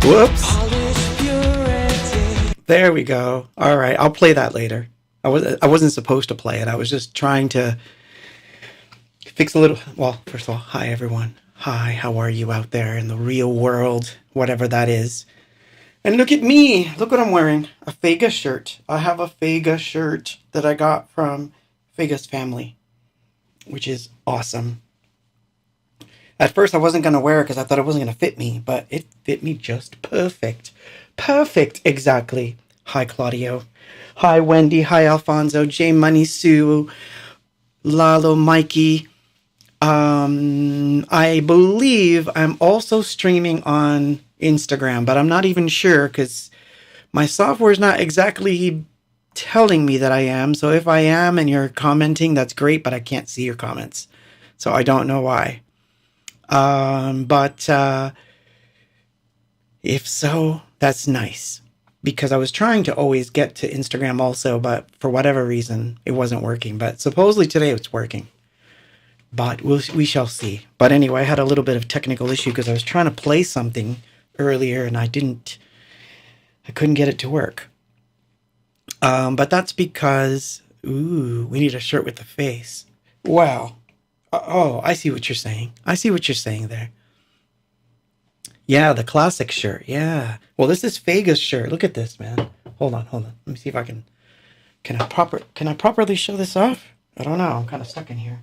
Whoops. There we go. All right, I'll play that later. I wasn't supposed to play it. I was just trying to fix a little. Well, first of all, hi everyone. Hi, how are you out there in the real world, whatever that is? And look at me. Look what I'm wearing. A Fega shirt. I have a Fega shirt that I got from Fega's family, which is awesome. At first, I wasn't going to wear it because I thought it wasn't going to fit me, but it fit me just perfect. Perfect, exactly. Hi, Claudio. Hi, Wendy. Hi, Alfonso. J Money Sue. Lalo, Mikey. I believe I'm also streaming on Instagram, but I'm not even sure because my software is not exactly telling me that I am. So if I am and you're commenting, that's great, but I can't see your comments. So I don't know why. But if so, that's nice because I was trying to always get to Instagram also, but for whatever reason, it wasn't working. But supposedly today it's working, but we shall see. But anyway, I had a little bit of technical issue because I was trying to play something earlier and I couldn't get it to work. But that's because, we need a shirt with the face. Wow. Oh, I see what you're saying. I see what you're saying there. Yeah, the classic shirt. Yeah. Well, this is Fega's shirt. Look at this, man. Hold on. Let me see if I can I properly show this off? I don't know. I'm kind of stuck in here.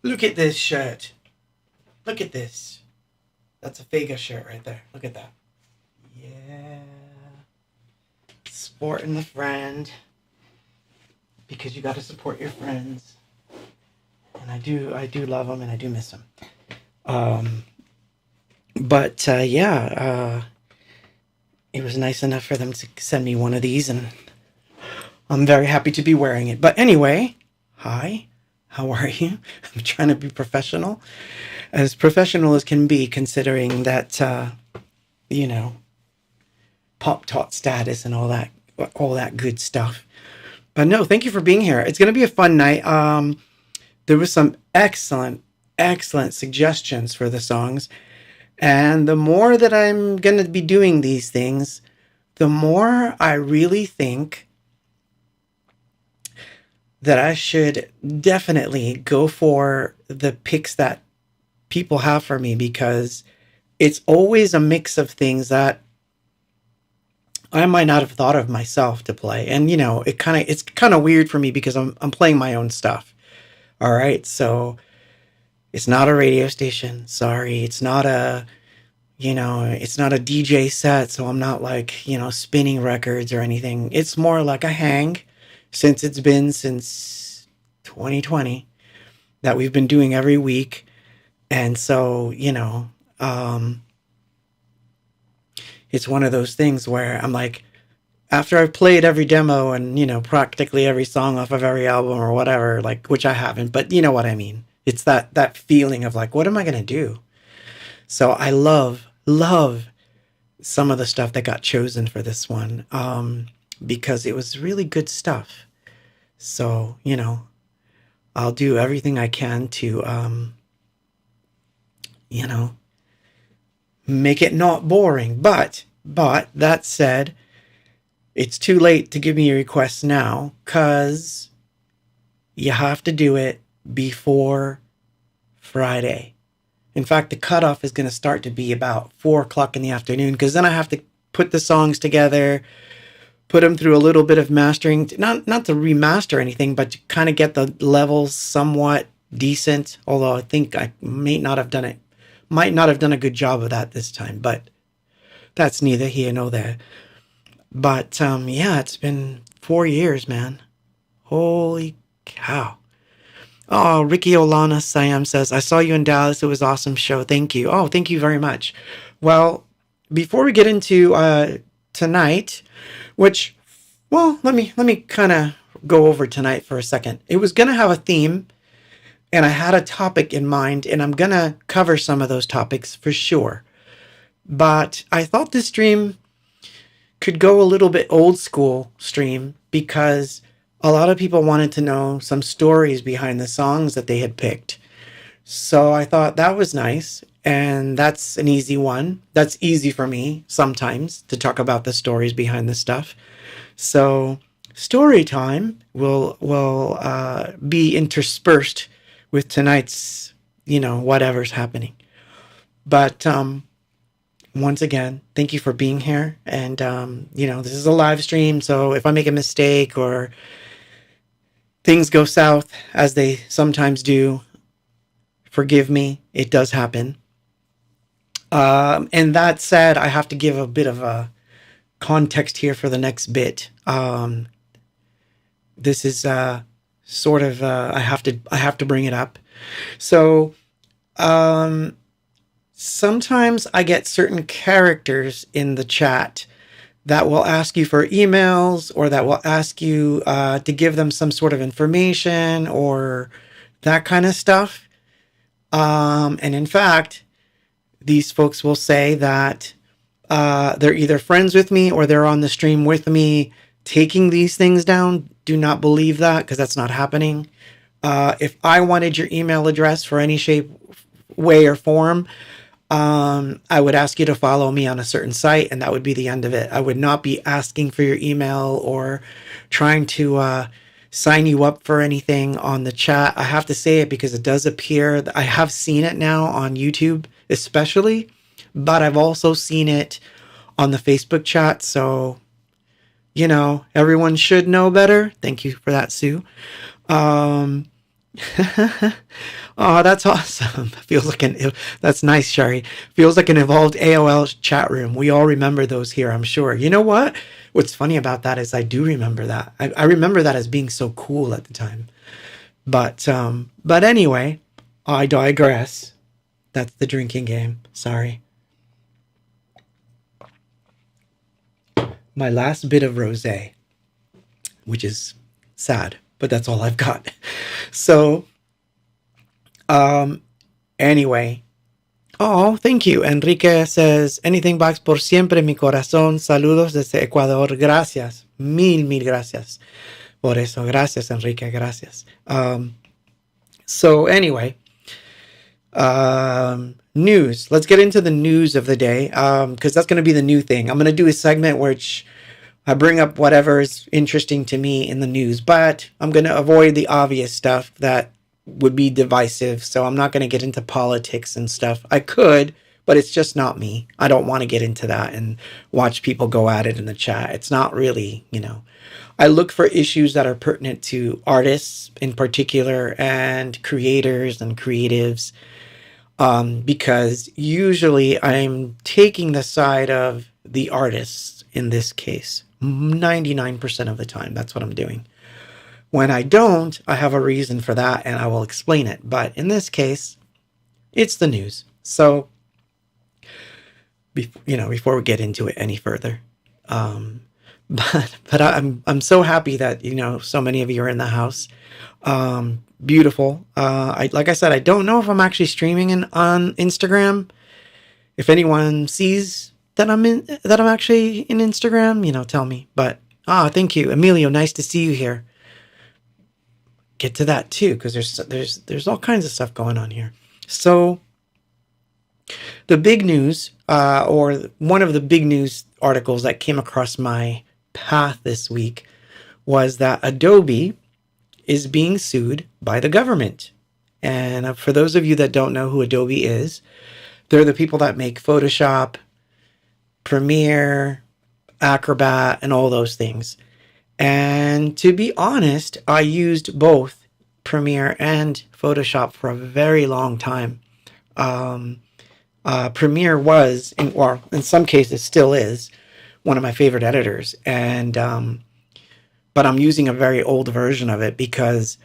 Look at this shirt. Look at this. That's a Fega shirt right there. Look at that. Yeah. Supporting the friend. Because you got to support your friends. And I do love them and I do miss them. It was nice enough for them to send me one of these and I'm very happy to be wearing it. But anyway, hi, how are you? I'm trying to be professional as can be considering that, pop tot status and all that good stuff. But no, thank you for being here. It's going to be a fun night. There was some excellent suggestions for the songs. And the more that I'm going to be doing these things, the more I really think that I should definitely go for the picks that people have for me because it's always a mix of things that I might not have thought of myself to play. And, it's kind of weird for me because I'm playing my own stuff. All right, so it's not a radio station. Sorry, it's not a DJ set. So I'm not spinning records or anything. It's more like a hang since 2020 that we've been doing every week. And so, it's one of those things where I'm like, after I've played every demo and, practically every song off of every album or whatever, which I haven't, but you know what I mean? It's that feeling of what am I going to do? So I love some of the stuff that got chosen for this one, because it was really good stuff. So, I'll do everything I can to, make it not boring. But that said, it's too late to give me your requests now because you have to do it before Friday. In fact, the cutoff is going to start to be about 4 o'clock in the afternoon, because then I have to put the songs together, put them through a little bit of mastering, not to remaster anything, but to kind of get the levels somewhat decent. Although I think I might not have done a good job of that this time, but that's neither here nor there. But yeah, it's been 4 years, man. Holy cow. Oh, Ricky Olana Siam says, I saw you in Dallas. It was an awesome show. Thank you. Oh, thank you very much. Well, before we get into tonight, which, well, let me kind of go over tonight for a second. It was going to have a theme, and I had a topic in mind, and I'm going to cover some of those topics for sure. But I thought this stream could go a little bit old school stream, because a lot of people wanted to know some stories behind the songs that they had picked. So I thought that was nice, and that's an easy one. That's easy for me sometimes to talk about the stories behind the stuff. So story time will be interspersed with tonight's, whatever's happening. But once again, thank you for being here. And, this is a live stream, so if I make a mistake or things go south, as they sometimes do, forgive me. It does happen. And that said, I have to give a bit of a context here for the next bit. This is sort of I have to bring it up. So sometimes I get certain characters in the chat that will ask you for emails, or that will ask you to give them some sort of information or that kind of stuff. And in fact, these folks will say that they're either friends with me or they're on the stream with me taking these things down. Do not believe that, because that's not happening. If I wanted your email address for any shape, way, or form, I would ask you to follow me on a certain site, and that would be the end of it. I would not be asking for your email or trying to sign you up for anything on the chat. I have to say it because it does appear that I have seen it now on YouTube, especially, but I've also seen it on the Facebook chat. So, everyone should know better. Thank you for that, Sue. Oh, that's awesome. That's nice, Shari. Feels like an evolved AOL chat room. We all remember those here, I'm sure. You know what? What's funny about that is I do remember that. I remember that as being so cool at the time. But anyway, I digress. That's the drinking game. Sorry. My last bit of rosé, which is sad, but that's all I've got. So, anyway. Oh, thank you. Enrique says, anything Box por siempre, mi corazón. Saludos desde Ecuador. Gracias. Mil gracias. Por eso. Gracias, Enrique. Gracias. So anyway, news. Let's get into the news of the day, because that's going to be the new thing. I'm going to do a segment which I bring up whatever is interesting to me in the news, but I'm going to avoid the obvious stuff that would be divisive. So I'm not going to get into politics and stuff. I could, but it's just not me. I don't want to get into that and watch people go at it in the chat. It's not really, I look for issues that are pertinent to artists in particular and creators and creatives, because usually I'm taking the side of the artists in this case. 99% of the time, that's what I'm doing. When I don't, I have a reason for that, and I will explain it. But in this case, it's the news. So, before we get into it any further, but I'm so happy that so many of you are in the house. Beautiful. Like I said, I don't know if I'm actually streaming on Instagram. If anyone sees that I'm actually in Instagram, tell me. But thank you, Emilio. Nice to see you here. Get to that too, because there's all kinds of stuff going on here. So the big news, or one of the big news articles that came across my path this week, was that Adobe is being sued by the government. And for those of you that don't know who Adobe is, they're the people that make Photoshop, Premiere, Acrobat, and all those things. And to be honest, I used both Premiere and Photoshop for a very long time. Premiere was, or in some cases still is, one of my favorite editors. But I'm using a very old version of it because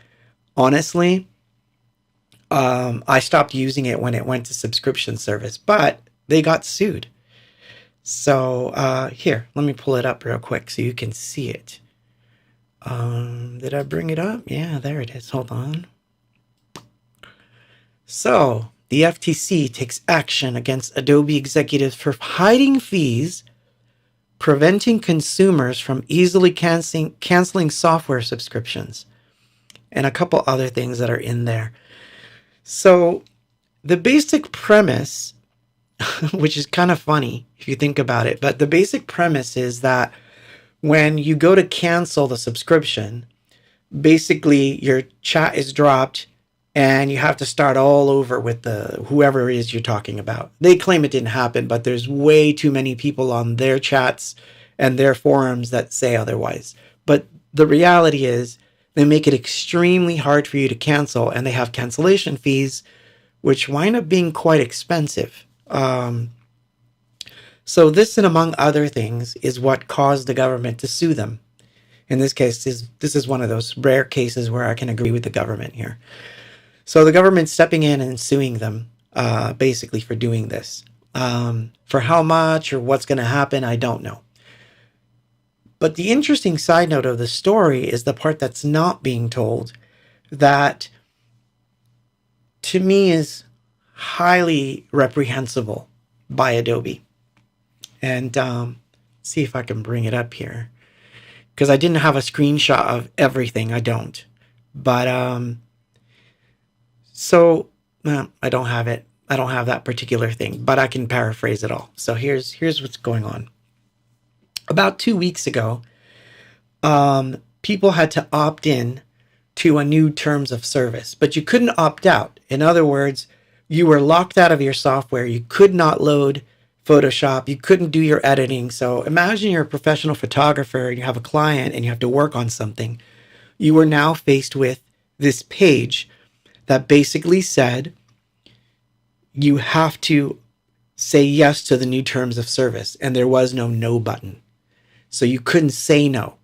honestly, I stopped using it when it went to subscription service, but they got sued. So here, let me pull it up real quick so you can see it. Did I bring it up? Yeah, there it is. Hold on. So the FTC takes action against Adobe executives for hiding fees, preventing consumers from easily canceling software subscriptions, and a couple other things that are in there. So the basic premise, which is kind of funny if you think about it, but the basic premise is that when you go to cancel the subscription, basically your chat is dropped and you have to start all over with whoever it is you're talking about. They claim it didn't happen, but there's way too many people on their chats and their forums that say otherwise. But the reality is they make it extremely hard for you to cancel, and they have cancellation fees, which wind up being quite expensive. So this, and among other things, is what caused the government to sue them. In this case, this is one of those rare cases where I can agree with the government here. So the government's stepping in and suing them, basically for doing this. For how much or what's going to happen, I don't know. But the interesting side note of the story is the part that's not being told, that to me is highly reprehensible by Adobe. And see if I can bring it up here, because I didn't have a screenshot of everything. I don't. But I don't have it. I don't have that particular thing, but I can paraphrase it all. So here's what's going on. About 2 weeks ago, people had to opt in to a new terms of service, but you couldn't opt out. In other words, you were locked out of your software. You could not load Photoshop. You couldn't do your editing. So imagine you're a professional photographer and you have a client and you have to work on something. You were now faced with this page that basically said you have to say yes to the new terms of service, and there was no button. So you couldn't say no.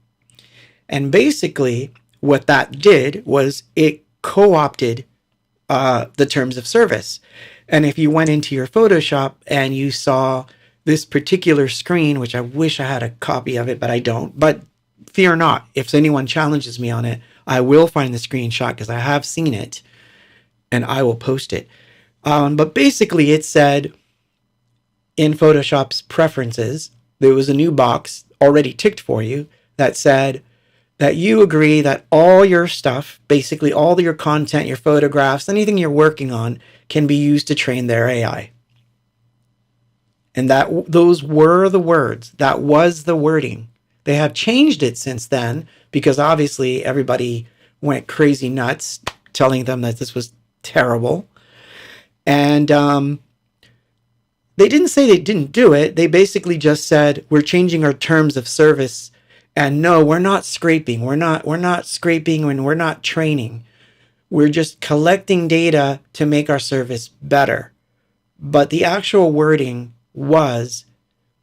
And basically what that did was it co-opted the terms of service. And if you went into your Photoshop and you saw this particular screen, which I wish I had a copy of it, but I don't. But fear not, if anyone challenges me on it, I will find the screenshot because I have seen it and I will post it. But basically it said in Photoshop's preferences, there was a new box already ticked for you that said that you agree that all your stuff, basically all your content, your photographs, anything you're working on can be used to train their AI. And those were the words. That was the wording. They have changed it since then because obviously everybody went crazy nuts telling them that this was terrible. And they didn't say they didn't do it. They basically just said, we're changing our terms of service. And no, we're not scraping. We're not scraping and we're not training. We're just collecting data to make our service better. But the actual wording was,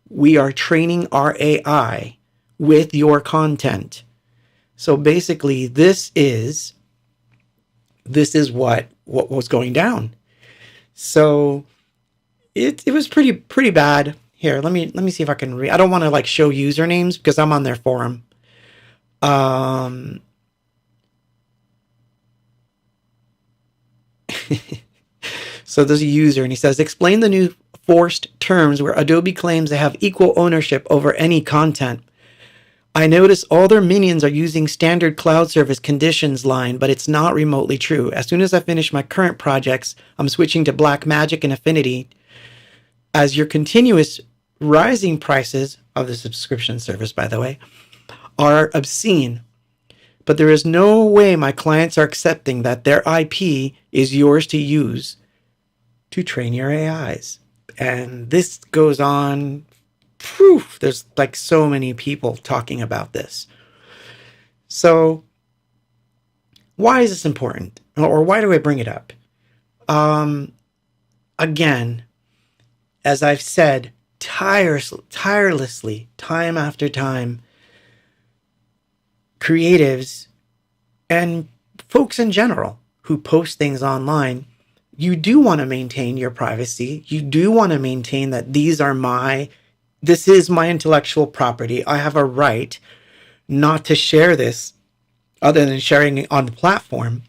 we are training our AI with your content. So basically, this is what was going down. So it was pretty bad. Here, let me see if I can read. I don't want to show usernames because I'm on their forum. So there's a user and he says, explain the new forced terms where Adobe claims they have equal ownership over any content. I notice all their minions are using standard cloud service conditions line, but it's not remotely true. As soon as I finish my current projects, I'm switching to Blackmagic and Affinity. As your continuous rising prices of the subscription service, by the way, are obscene. But there is no way my clients are accepting that their IP is yours to use to train your AIs. And this goes on. There's like so many people talking about this. So why is this important? Or why do I bring it up? Again, as I've said tirelessly, time after time, creatives and folks in general who post things online, you do want to maintain your privacy. You do want to maintain that this is my intellectual property. I have a right not to share this other than sharing it on the platform.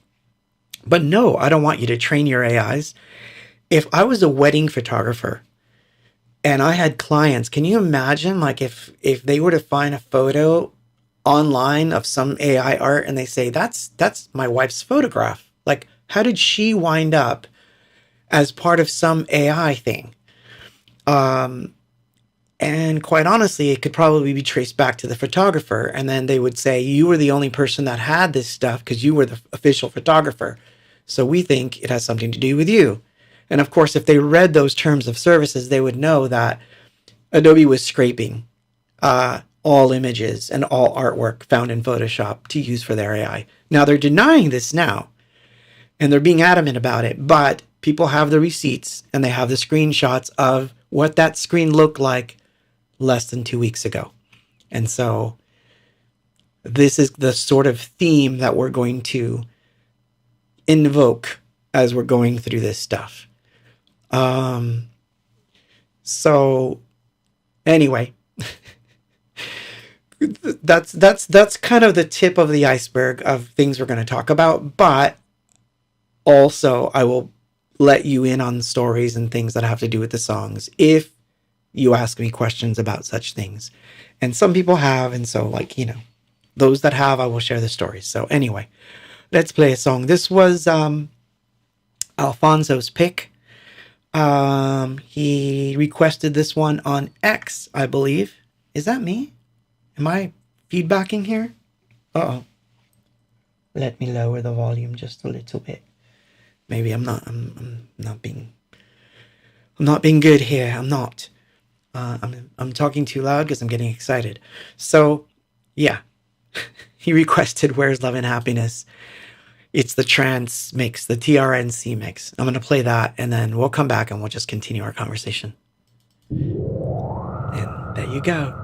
But no, I don't want you to train your AIs. If I was a wedding photographer and I had clients, can you imagine like if they were to find a photo online of some AI art and they say, that's my wife's photograph. Like, how did she wind up as part of some AI thing? And quite honestly, it could probably be traced back to the photographer. And then they would say, you were the only person that had this stuff because you were the official photographer. So we think it has something to do with you. And of course, if they read those terms of services, they would know that Adobe was scraping all images and all artwork found in Photoshop to use for their AI. Now they're denying this now, and they're being adamant about it, but people have the receipts and they have the screenshots of what that screen looked like less than 2 weeks ago. And so this is the sort of theme that we're going to invoke as we're going through this stuff. So anyway, that's kind of the tip of the iceberg of things we're going to talk about, but also I will let you in on stories and things that have to do with the songs if you ask me questions about such things. And some people have, and so those that have, I will share the stories. So anyway, let's play a song. This was Alfonso's pick. He requested this one on X, I believe. Is that me? Am I feedbacking here? Uh-oh. Let me lower the volume just a little bit. Maybe I'm not being good here. I'm not. I'm talking too loud because I'm getting excited. So, yeah. He requested Where's Love and Happiness. It's the trance mix, the TRNC mix. I'm going to play that, and then we'll come back and we'll just continue our conversation. And there you go.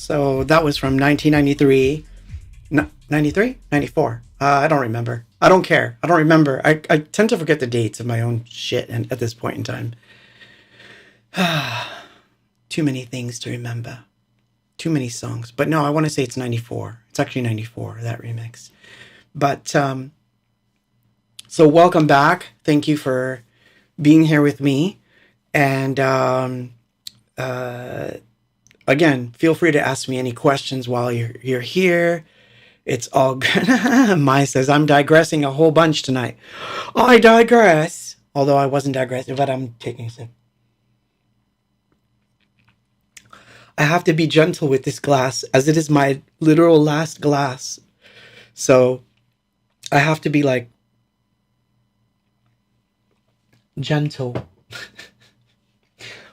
So that was from 1993. 93? 94. I don't remember. I don't care. I don't remember. I tend to forget the dates of my own shit and at this point in time. Too many things to remember. Too many songs. But no, I want to say it's 94. It's actually 94, that remix. But so welcome back. Thank you for being here with me. And again, feel free to ask me any questions while you're here. It's all good. Mai says, I'm digressing a whole bunch tonight. I digress. Although I wasn't digressing, but I'm taking a sip. I have to be gentle with this glass as it is my literal last glass. So I have to be like gentle.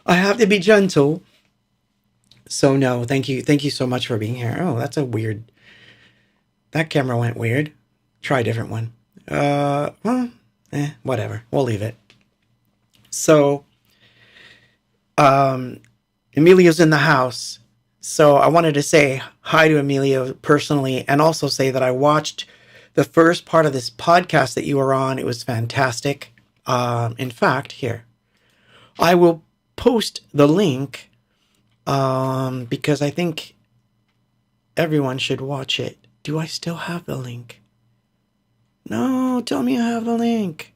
I have to be gentle. So no, thank you. Thank you so much for being here. Oh, that's a weird... That camera went weird. Try a different one. Whatever. We'll leave it. So, Emilio's in the house. So I wanted to say hi to Emilio personally and also say that I watched the first part of this podcast that you were on. It was fantastic. In fact, here, I will post the link because I think everyone should watch it. Do I still have the link? No, tell me I have the link.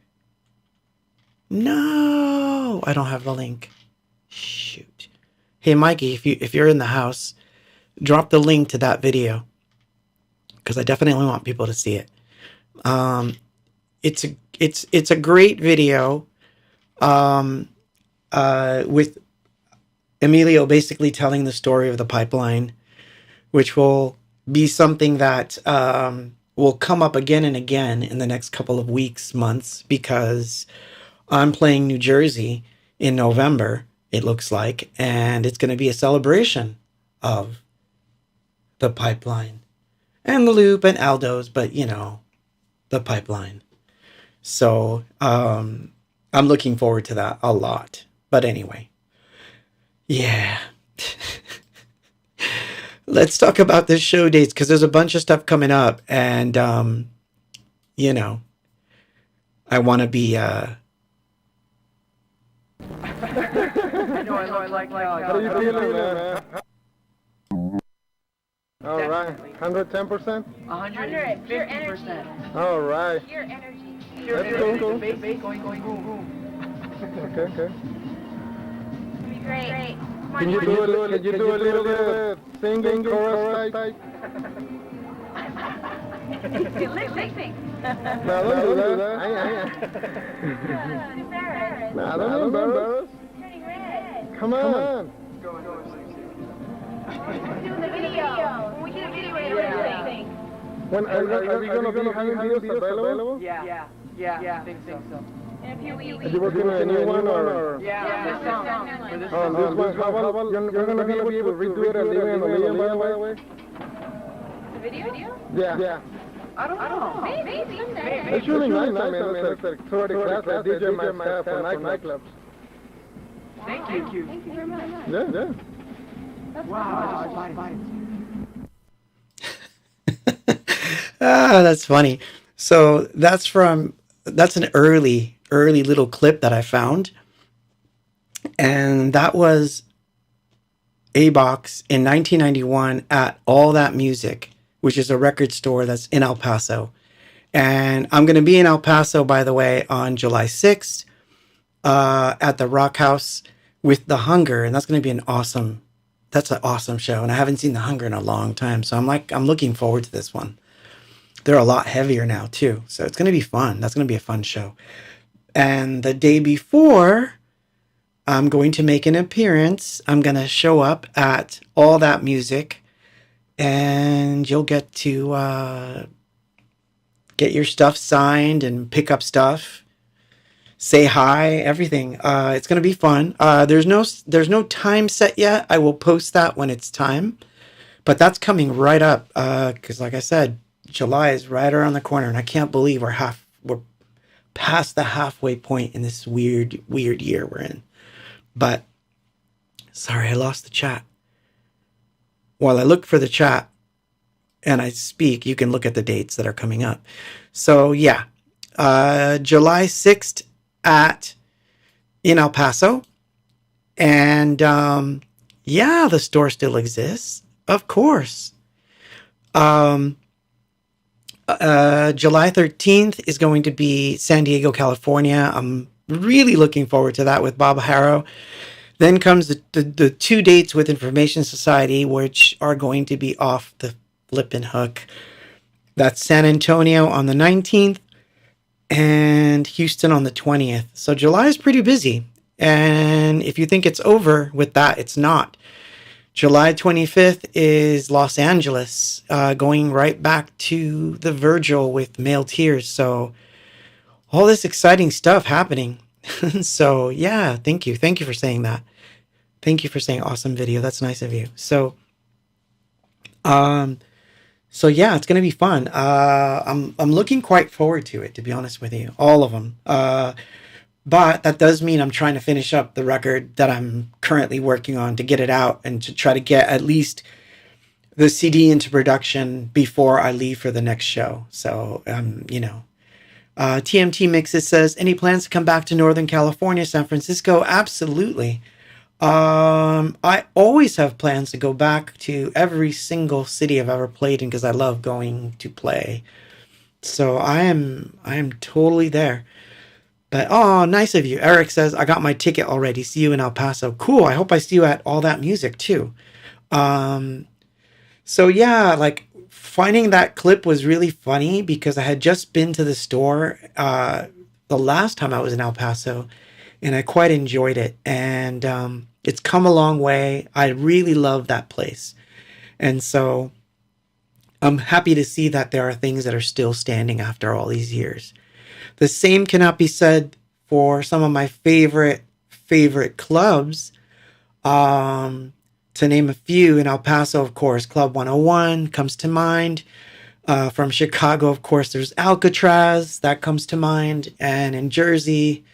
No, I don't have the link. Shoot. Hey, Mikey, if you're in the house, drop the link to that video because I definitely want people to see it. It's a great video with Emilio basically telling the story of the pipeline, which will be something that will come up again and again in the next couple of weeks, months, because I'm playing New Jersey in November, it looks like, and it's going to be a celebration of the pipeline and the loop and Aldo's, but you know, the pipeline. So I'm looking forward to that a lot. But anyway, yeah. Let's talk about the show dates because there's a bunch of stuff coming up, and you know, I want to be. I like. How are you feeling, man? All right, 110%. 150%. All right. Pure energy. That's cool. The bass going, boom. Okay. Great. Can you do a little bit of singing chorus type? Lip sync. No, don't do that. No, don't embarrass. Turning red. Come on. Doing the video. When we do the video, we're lip sync. When are we gonna be having videos available? Yeah, I think so. In a few weeks. Are you working on a new one or? Yeah, this this On this one, how about you're gonna be able to redo it and leave it in the video, by the way? The video? Yeah. I don't know. Maybe. It's really nice. I mean, it's like sort of class. I DJ myself for nightclubs. Thank you. Thank you very much. Yeah. Wow, That's funny. So that's an early little clip that I found, and that was a Box in 1991 at All That Music, which is a record store that's in El Paso. And I'm going to be in El Paso, by the way, on July 6th at the Rock House with The Hunger, and that's an awesome show. And I haven't seen The Hunger in a long time, so I'm looking forward to this one. They're a lot heavier now too, so it's going to be fun. That's going to be a fun show. And the day before, I'm going to make an appearance. I'm going to show up at All That Music, and you'll get to get your stuff signed and pick up stuff, say hi, everything. It's going to be fun. There's no time set yet. I will post that when it's time, but that's coming right up because, like I said, July is right around the corner, and I can't believe we're past the halfway point in this weird year we're in. But sorry, I lost the chat. while I look for the chat and I speak, you can look at the dates that are coming up. So yeah, July 6th in El Paso. And yeah, the store still exists, of course. July 13th is going to be San Diego, California. I'm really looking forward to that with Bob Harrow. Then comes the 2 dates with Information Society, which are going to be off the flippin' hook. That's San Antonio on the 19th and Houston on the 20th. So July is pretty busy. And if you think it's over with that, it's not. July 25th is Los Angeles, going right back to the Virgil with Male Tears. So all this exciting stuff happening. So yeah, thank you. Thank you for saying that. Thank you for saying awesome video. That's nice of you. So yeah, it's going to be fun. I'm looking quite forward to it, to be honest with you. All of them. But that does mean I'm trying to finish up the record that I'm currently working on to get it out and to try to get at least the CD into production before I leave for the next show. So, TMT Mixes says, any plans to come back to Northern California, San Francisco? Absolutely. I always have plans to go back to every single city I've ever played in because I love going to play. So I am totally there. But, oh, nice of you. Eric says, I got my ticket already. See you in El Paso. Cool. I hope I see you at All That Music, too. So, yeah, like, finding that clip was really funny because I had just been to the store the last time I was in El Paso, and I quite enjoyed it. And it's come a long way. I really love that place. And so I'm happy to see that there are things that are still standing after all these years. The same cannot be said for some of my favorite clubs. To name a few, in El Paso, of course, Club 101 comes to mind. From Chicago, of course, there's Alcatraz. That comes to mind. And in Jersey,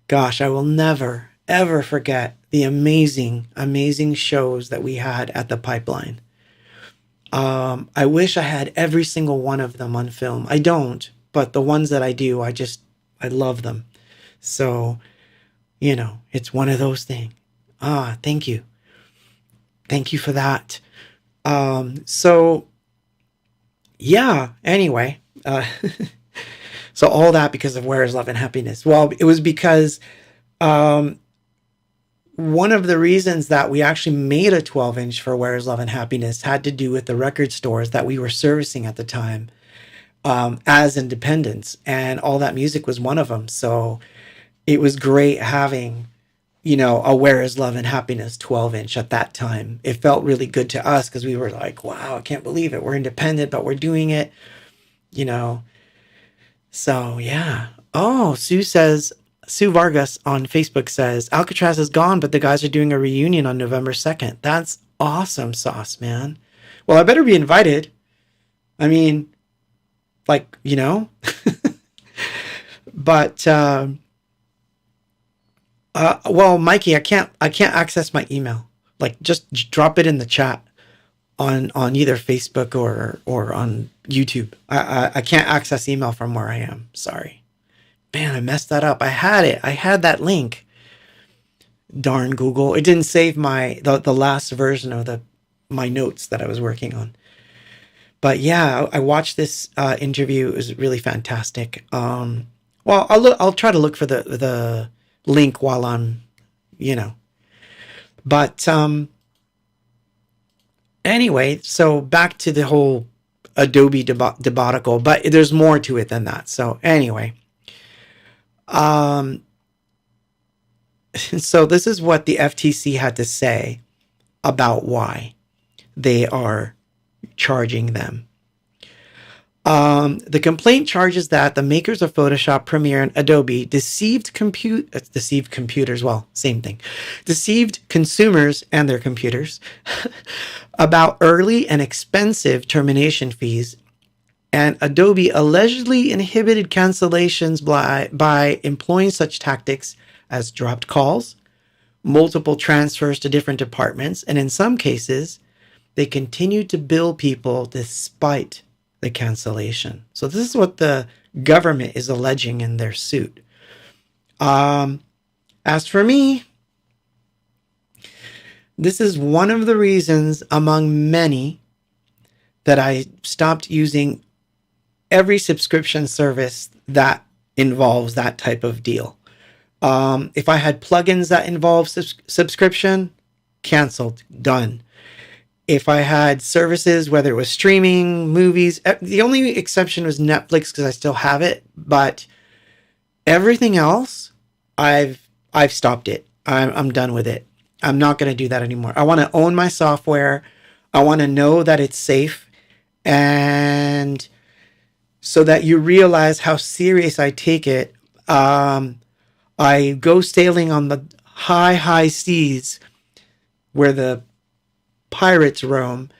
gosh, I will never, ever forget the amazing, amazing shows that we had at the Pipeline. I wish I had every single one of them on film. I don't. But the ones that I do, I love them. So, it's one of those things. Thank you. Thank you for that. So, yeah, anyway. So all that because of Where is Love and Happiness? Well, it was because one of the reasons that we actually made a 12-inch for Where is Love and Happiness had to do with the record stores that we were servicing at the time. As independents, and All That Music was one of them. So it was great having, a Where is Love and Happiness 12-inch at that time. It felt really good to us because we were like, wow, I can't believe it. We're independent, but we're doing it, So yeah. Oh, Sue Vargas on Facebook says, Alcatraz is gone, but the guys are doing a reunion on November 2nd. That's awesome sauce, man. Well, I better be invited. I mean, but, well, Mikey, I can't access my email. Like, just drop it in the chat on either Facebook or on YouTube. I can't access email from where I am. Sorry. Man, I messed that up. I had it. I had that link. Darn Google. It didn't save the last version of my notes that I was working on. But yeah, I watched this interview. It was really fantastic. Well, I'll try to look for the link while I'm, But anyway, so back to the whole Adobe debacle. But there's more to it than that. So anyway, so this is what the FTC had to say about why they are charging them. The complaint charges that the makers of Photoshop, Premiere, and Adobe deceived computers, well, same thing, deceived consumers and their computers about early and expensive termination fees, and Adobe allegedly inhibited cancellations by employing such tactics as dropped calls, multiple transfers to different departments, and in some cases, they continued to bill people despite the cancellation. So this is what the government is alleging in their suit. As for me, this is one of the reasons among many that I stopped using every subscription service that involves that type of deal. If I had plugins that involve subscription, canceled, done. If I had services, whether it was streaming, movies, the only exception was Netflix because I still have it, but everything else, I've stopped it. I'm done with it. I'm not going to do that anymore. I want to own my software. I want to know that it's safe, and so that you realize how serious I take it. I go sailing on the high seas where the pirates roam,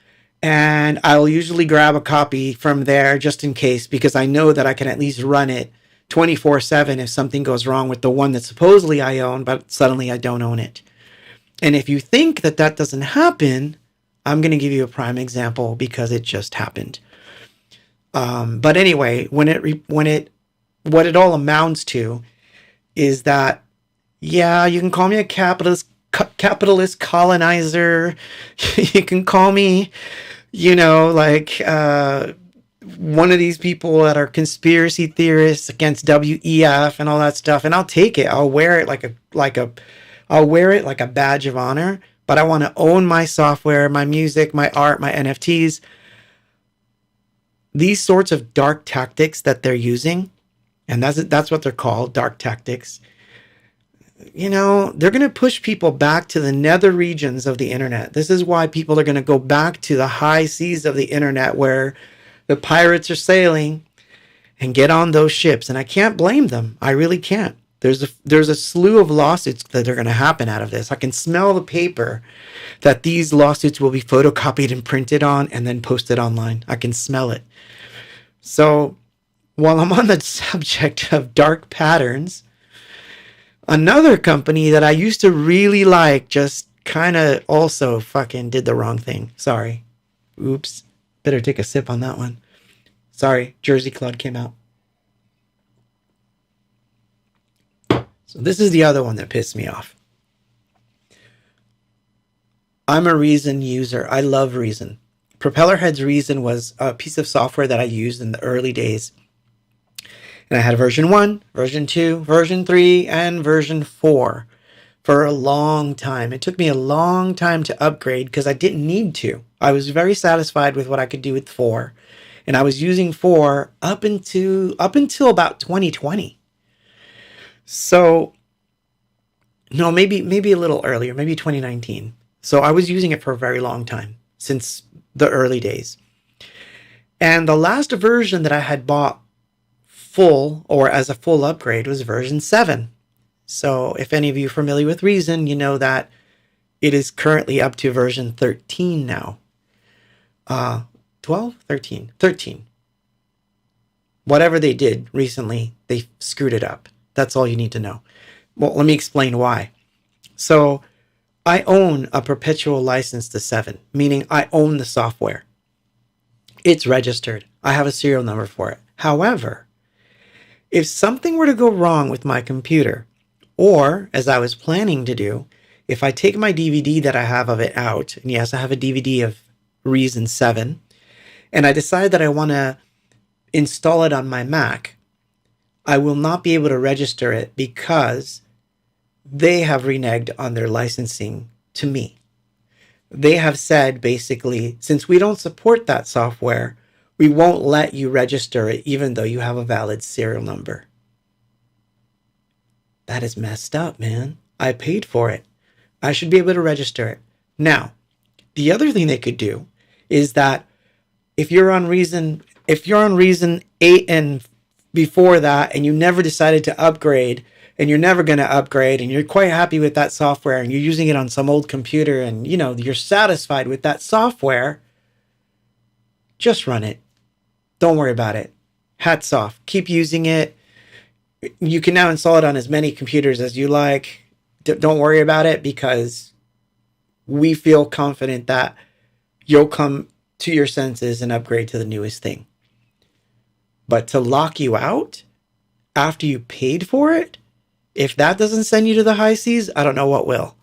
and I'll usually grab a copy from there just in case, because I know that I can at least run it 24/7 if something goes wrong with the one that supposedly I own, but suddenly I don't own it. And if you think that that doesn't happen, I'm going to give you a prime example because it just happened. But anyway, what it all amounts to is that, yeah, you can call me a capitalist colonizer. You can call me, like one of these people that are conspiracy theorists against WEF and all that stuff, and I'll take it. I'll wear it I'll wear it like a badge of honor. But I want to own my software, my music, my art, my NFTs. These sorts of dark tactics that they're using, and that's what they're called, dark tactics. They're going to push people back to the nether regions of the internet. This is why people are going to go back to the high seas of the internet where the pirates are sailing and get on those ships. And I can't blame them. I really can't. There's a slew of lawsuits that are going to happen out of this. I can smell the paper that these lawsuits will be photocopied and printed on and then posted online. I can smell it. So while I'm on the subject of dark patterns, another company that I used to really like just kind of also fucking did the wrong thing. Sorry. Oops. Better take a sip on that one. Sorry. Jersey Club came out. So this is the other one that pissed me off. I'm a Reason user. I love Reason. Propellerhead's Reason was a piece of software that I used in the early days. And I had version 1, version 2, version 3, and version 4 for a long time. It took me a long time to upgrade because I didn't need to. I was very satisfied with what I could do with 4. And I was using 4 up until about 2020. So, no, maybe a little earlier, maybe 2019. So I was using it for a very long time, since the early days. And the last version that I had bought full, or as a full upgrade, was version 7. So if any of you are familiar with Reason, you know that it is currently up to version 13 now. 12? 13. 13. Whatever they did recently, they screwed it up. That's all you need to know. Well, let me explain why. So I own a perpetual license to 7, meaning I own the software. It's registered. I have a serial number for it. However, if something were to go wrong with my computer, or as I was planning to do, if I take my DVD that I have of it out, and yes, I have a DVD of Reason 7, and I decide that I want to install it on my Mac, I will not be able to register it because they have reneged on their licensing to me. They have said, basically, since we don't support that software, we won't let you register it even though you have a valid serial number. That is messed up, man. I paid for it. I should be able to register it. Now, the other thing they could do is that if you're on Reason 8 and before that, and you never decided to upgrade, and you're never going to upgrade, and you're quite happy with that software, and you're using it on some old computer, and you're satisfied with that software, just run it. Don't worry about it. Hats off. Keep using it. You can now install it on as many computers as you like. Don't worry about it, because we feel confident that you'll come to your senses and upgrade to the newest thing. But to lock you out after you paid for it, if that doesn't send you to the high seas, I don't know what will.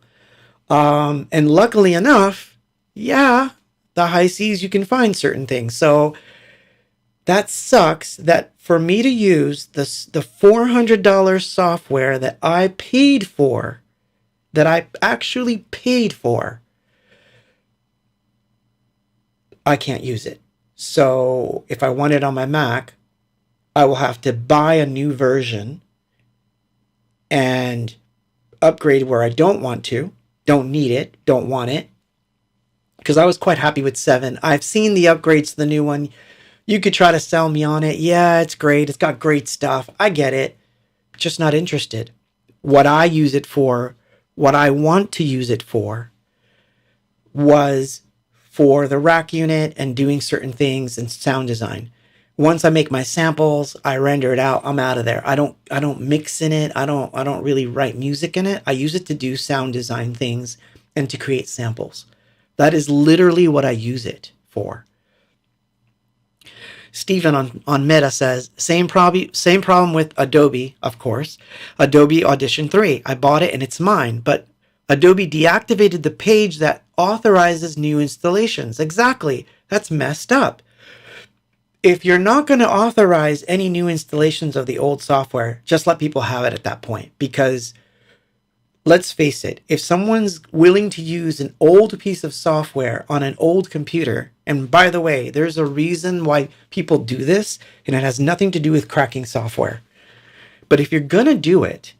And luckily enough, yeah, the high seas, you can find certain things. So that sucks that for me to use the $400 software that I paid for, that I actually paid for, I can't use it. So if I want it on my Mac, I will have to buy a new version and upgrade where I don't want to, don't need it, don't want it. Because I was quite happy with 7. I've seen the upgrades to the new one. You could try to sell me on it. Yeah, it's great. It's got great stuff. I get it. Just not interested. What I use it for, what I want to use it for, was for the rack unit and doing certain things and sound design. Once I make my samples, I render it out, I'm out of there. I don't mix in it. I don't really write music in it. I use it to do sound design things and to create samples. That is literally what I use it for. Stephen on Meta says, same problem with Adobe, of course. Adobe Audition 3. I bought it and it's mine, but Adobe deactivated the page that authorizes new installations. Exactly. That's messed up. If you're not going to authorize any new installations of the old software, just let people have it at that point. Because let's face it, if someone's willing to use an old piece of software on an old computer, and by the way, there's a reason why people do this, and it has nothing to do with cracking software. But if you're going to do it,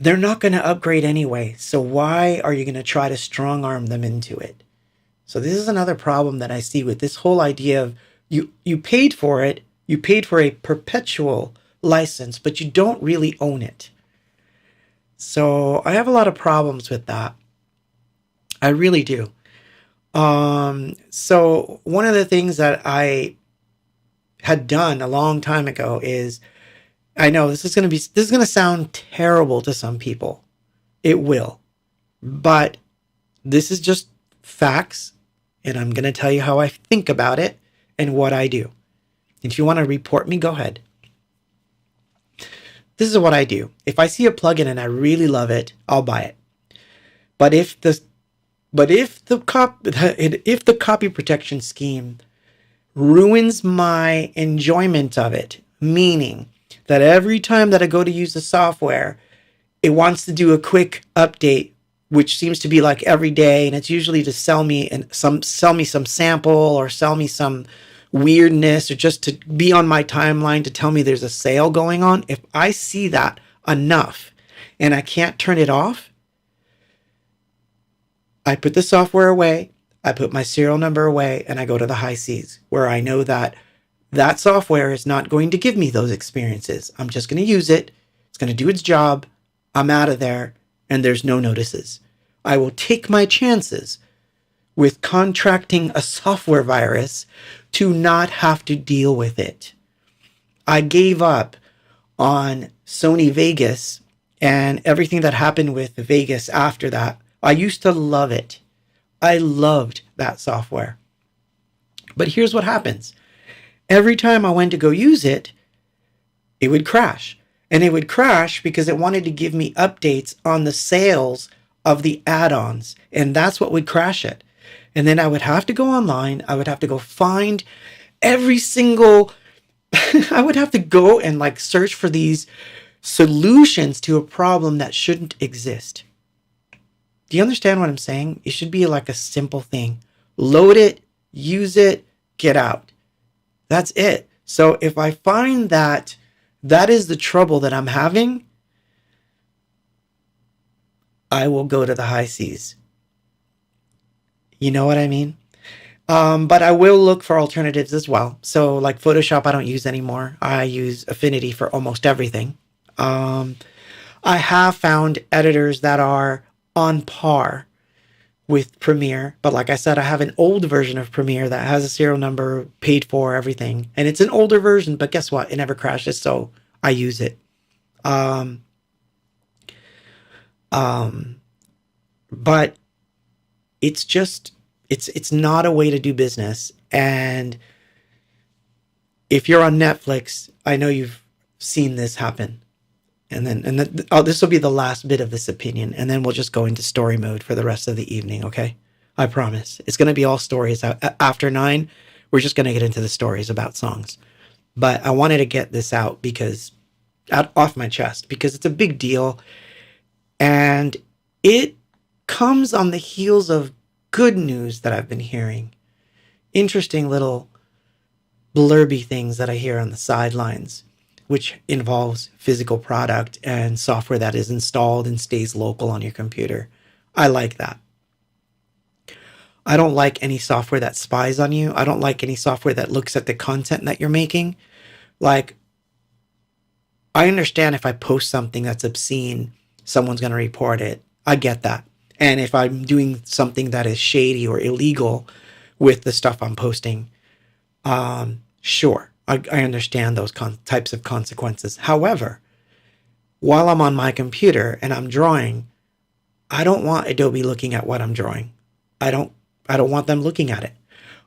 they're not going to upgrade anyway. So why are you going to try to strong arm them into it? So this is another problem that I see with this whole idea of you paid for it, you paid for a perpetual license, but you don't really own it. So I have a lot of problems with that. I really do. So one of the things that I had done a long time ago is, I know this is going to sound terrible to some people. It will. But this is just facts, and I'm going to tell you how I think about it and what I do. If you want to report me, go ahead. This is what I do. If I see a plugin and I really love it, I'll buy it. But if the copy protection scheme ruins my enjoyment of it, meaning that every time that I go to use the software, it wants to do a quick update, which seems to be like every day, and it's usually to sell me some sample or sell me some weirdness or just to be on my timeline to tell me there's a sale going on. If I see that enough and I can't turn it off, I put the software away, I put my serial number away, and I go to the high seas where I know that that software is not going to give me those experiences. I'm just going to use it. It's going to do its job. I'm out of there, and there's no notices. I will take my chances with contracting a software virus to not have to deal with it. I gave up on Sony Vegas and everything that happened with Vegas after that. I used to love it. I loved that software. But here's what happens. Every time I went to go use it, it would crash. And it would crash because it wanted to give me updates on the sales of the add-ons. And that's what would crash it. And then I would have to go online. I would have to go find every single... I would have to go and search for these solutions to a problem that shouldn't exist. Do you understand what I'm saying? It should be a simple thing. Load it, use it, get out. That's it. So if I find that that is the trouble that I'm having, I will go to the high seas. You know what I mean? But I will look for alternatives as well. So Photoshop, I don't use anymore. I use Affinity for almost everything. I have found editors that are on par with Premiere. But like I said, I have an old version of Premiere that has a serial number, paid for, everything. And it's an older version, but guess what? It never crashes, so I use it. But it's just It's not a way to do business. And if you're on Netflix, I know you've seen this happen. This will be the last bit of this opinion, and then we'll just go into story mode for the rest of the evening, okay? I promise. It's going to be all stories. After 9, we're just going to get into the stories about songs. But I wanted to get this out off my chest, because it's a big deal. And it comes on the heels of good news that I've been hearing. Interesting little blurby things that I hear on the sidelines, which involves physical product and software that is installed and stays local on your computer. I like that. I don't like any software that spies on you. I don't like any software that looks at the content that you're making. Like, I understand if I post something that's obscene, someone's going to report it. I get that. And if I'm doing something that is shady or illegal with the stuff I'm posting, sure, I understand those types of consequences. However, while I'm on my computer and I'm drawing, I don't want Adobe looking at what I'm drawing. I don't want them looking at it.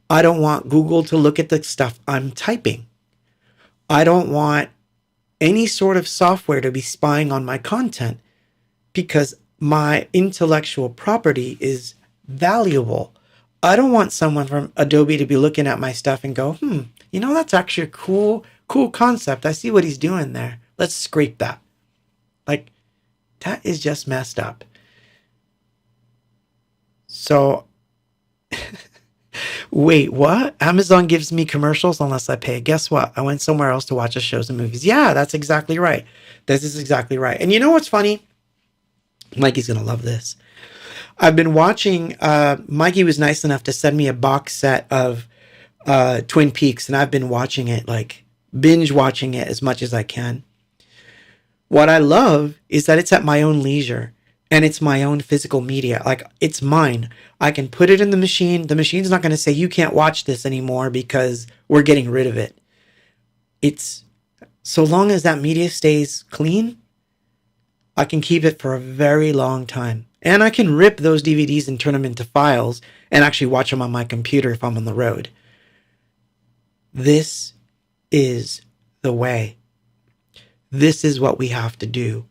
I don't want Google to look at the stuff I'm typing. I don't want any sort of software to be spying on my content, because my intellectual property is valuable. I don't want someone from Adobe to be looking at my stuff and go, that's actually a cool concept. I see what he's doing there. Let's scrape that. Like, that is just messed up. So, wait, what? Amazon gives me commercials unless I pay. Guess what? I went somewhere else to watch the shows and movies. Yeah, that's exactly right. This is exactly right. And you know what's funny? Mikey's going to love this. I've been watching, Mikey was nice enough to send me a box set of Twin Peaks, and I've been watching it, like binge watching it as much as I can. What I love is that it's at my own leisure, and it's my own physical media. Like, it's mine. I can put it in the machine. The machine's not going to say, you can't watch this anymore because we're getting rid of it. It's, so long as that media stays clean, I can keep it for a very long time. And I can rip those DVDs and turn them into files and actually watch them on my computer if I'm on the road. This is the way. This is what we have to do.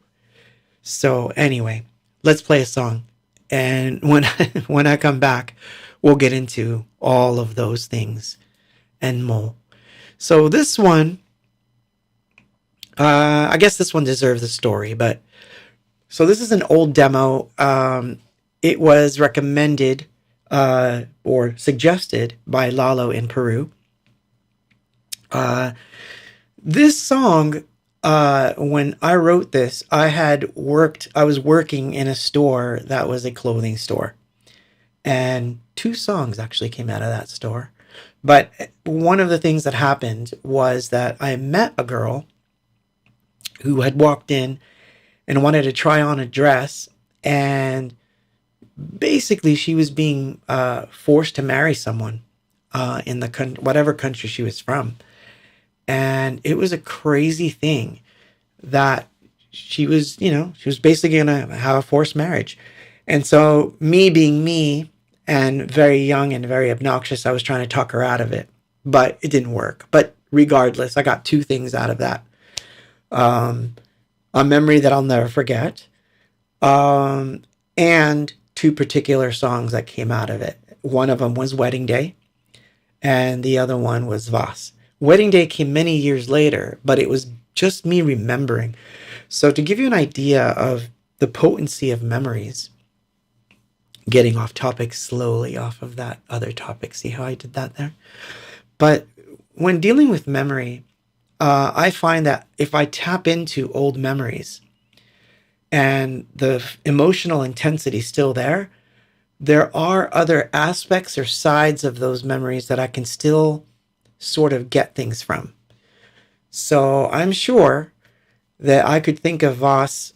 So anyway, let's play a song. And when I come back, we'll get into all of those things and more. So this one, I guess this one deserves a story, but so this is an old demo. It was recommended or suggested by Lalo in Peru. This song, when I wrote this, I was working in a store that was a clothing store. And 2 songs actually came out of that store. But one of the things that happened was that I met a girl who had walked in and wanted to try on a dress, and basically she was being forced to marry someone in the whatever country she was from. And it was a crazy thing that she was basically going to have a forced marriage. And so, me being me and very young and very obnoxious, I was trying to talk her out of it, but it didn't work. But regardless, I got 2 things out of that. A memory that I'll never forget, and 2 particular songs that came out of it. One of them was Wedding Day, and the other one was Vas. Wedding Day came many years later, but it was just me remembering. So to give you an idea of the potency of memories, getting off topic slowly off of that other topic. See how I did that there? But when dealing with memory, I find that if I tap into old memories and the emotional intensity is still there, there are other aspects or sides of those memories that I can still sort of get things from. So I'm sure that I could think of Voss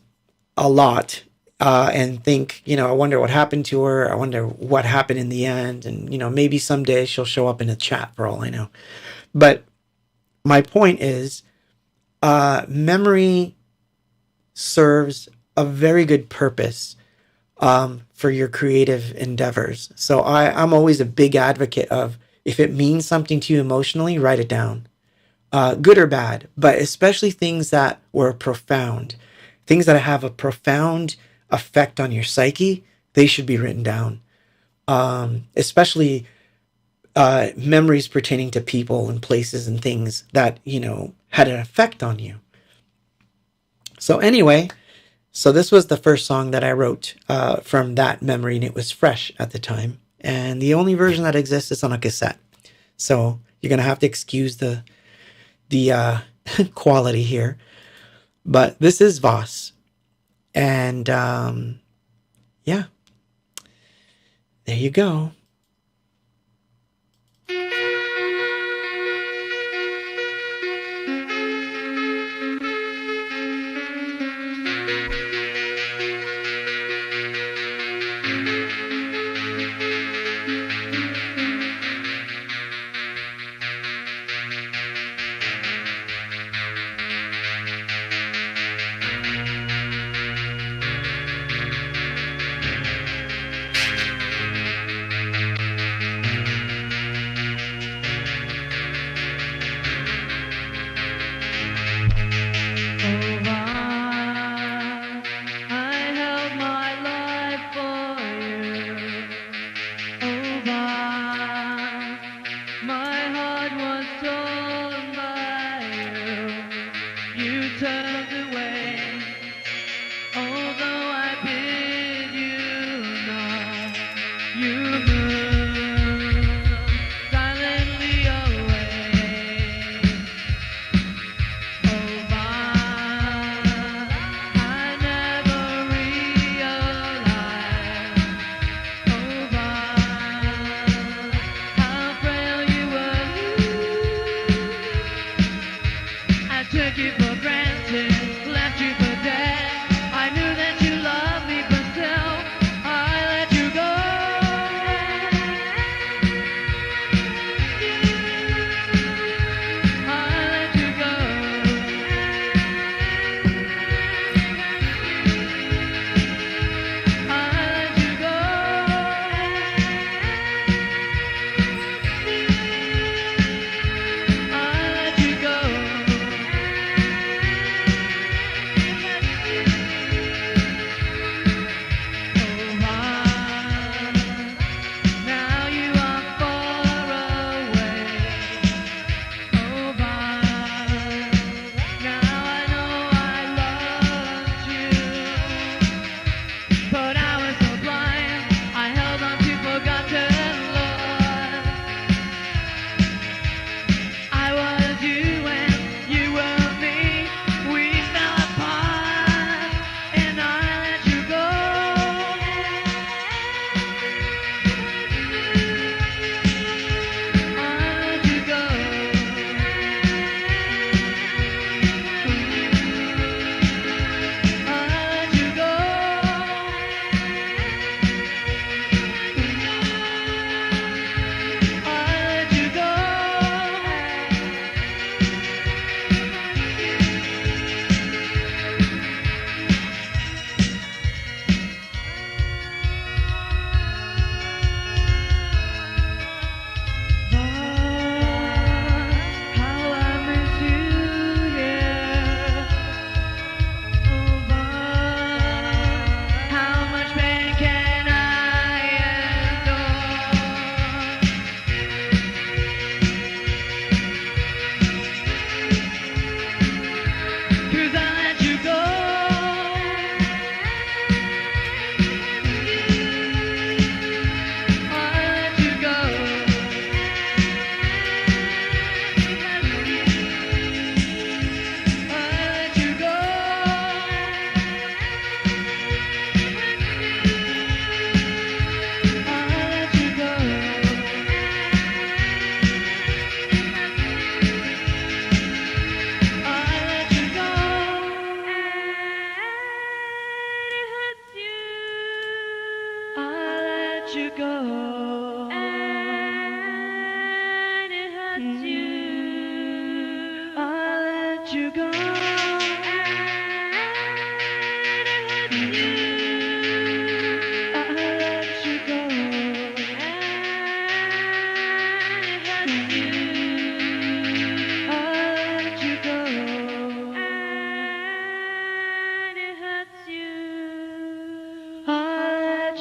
a lot and think, I wonder what happened to her. I wonder what happened in the end. And, maybe someday she'll show up in a chat for all I know. But my point is, memory serves a very good purpose for your creative endeavors. So I'm always a big advocate of, if it means something to you emotionally, write it down, good or bad, but especially things that were profound, things that have a profound effect on your psyche. They should be written down, especially memories pertaining to people and places and things that, had an effect on you. So anyway, so this was the first song that I wrote from that memory, and it was fresh at the time. And the only version that exists is on a cassette. So you're gonna have to excuse the quality here. But this is Voss, and yeah, there you go.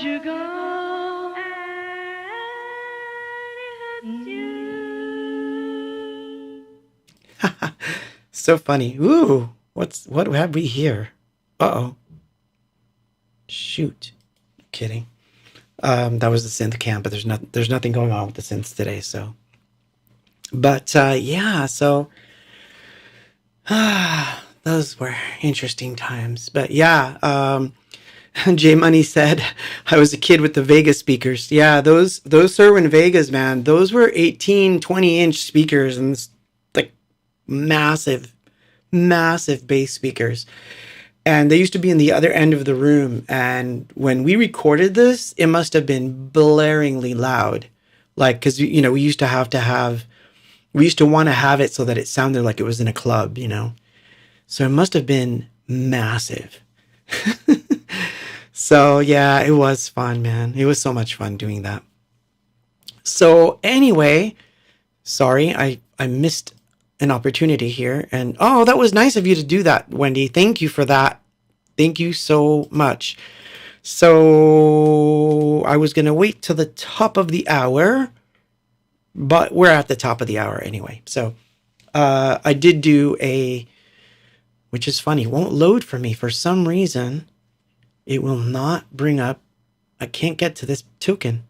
you go? So funny. Ooh, what have we here? Uh-oh. Shoot. Kidding. That was the synth cam, but there's nothing going on with the synths today, so. But yeah, so those were interesting times. But yeah, J Money said I was a kid with the Vega speakers. Yeah, those Serwin Vegas, man, those were 18, 20-inch speakers and like massive bass speakers. And they used to be in the other end of the room. And when we recorded this, it must have been blaringly loud. Like, because, you know, we used to want to have it so that it sounded like it was in a club, you know. So it must have been massive. So yeah, it was fun, man. It was so much fun doing that. So anyway, sorry, I missed an opportunity here. And oh, that was nice of you to do that, Wendy. Thank you for that. Thank you so much. So I was going to wait till the top of the hour, but we're at the top of the hour anyway. So I did do which is funny, won't load for me for some reason. It will not bring up. I can't get to this token.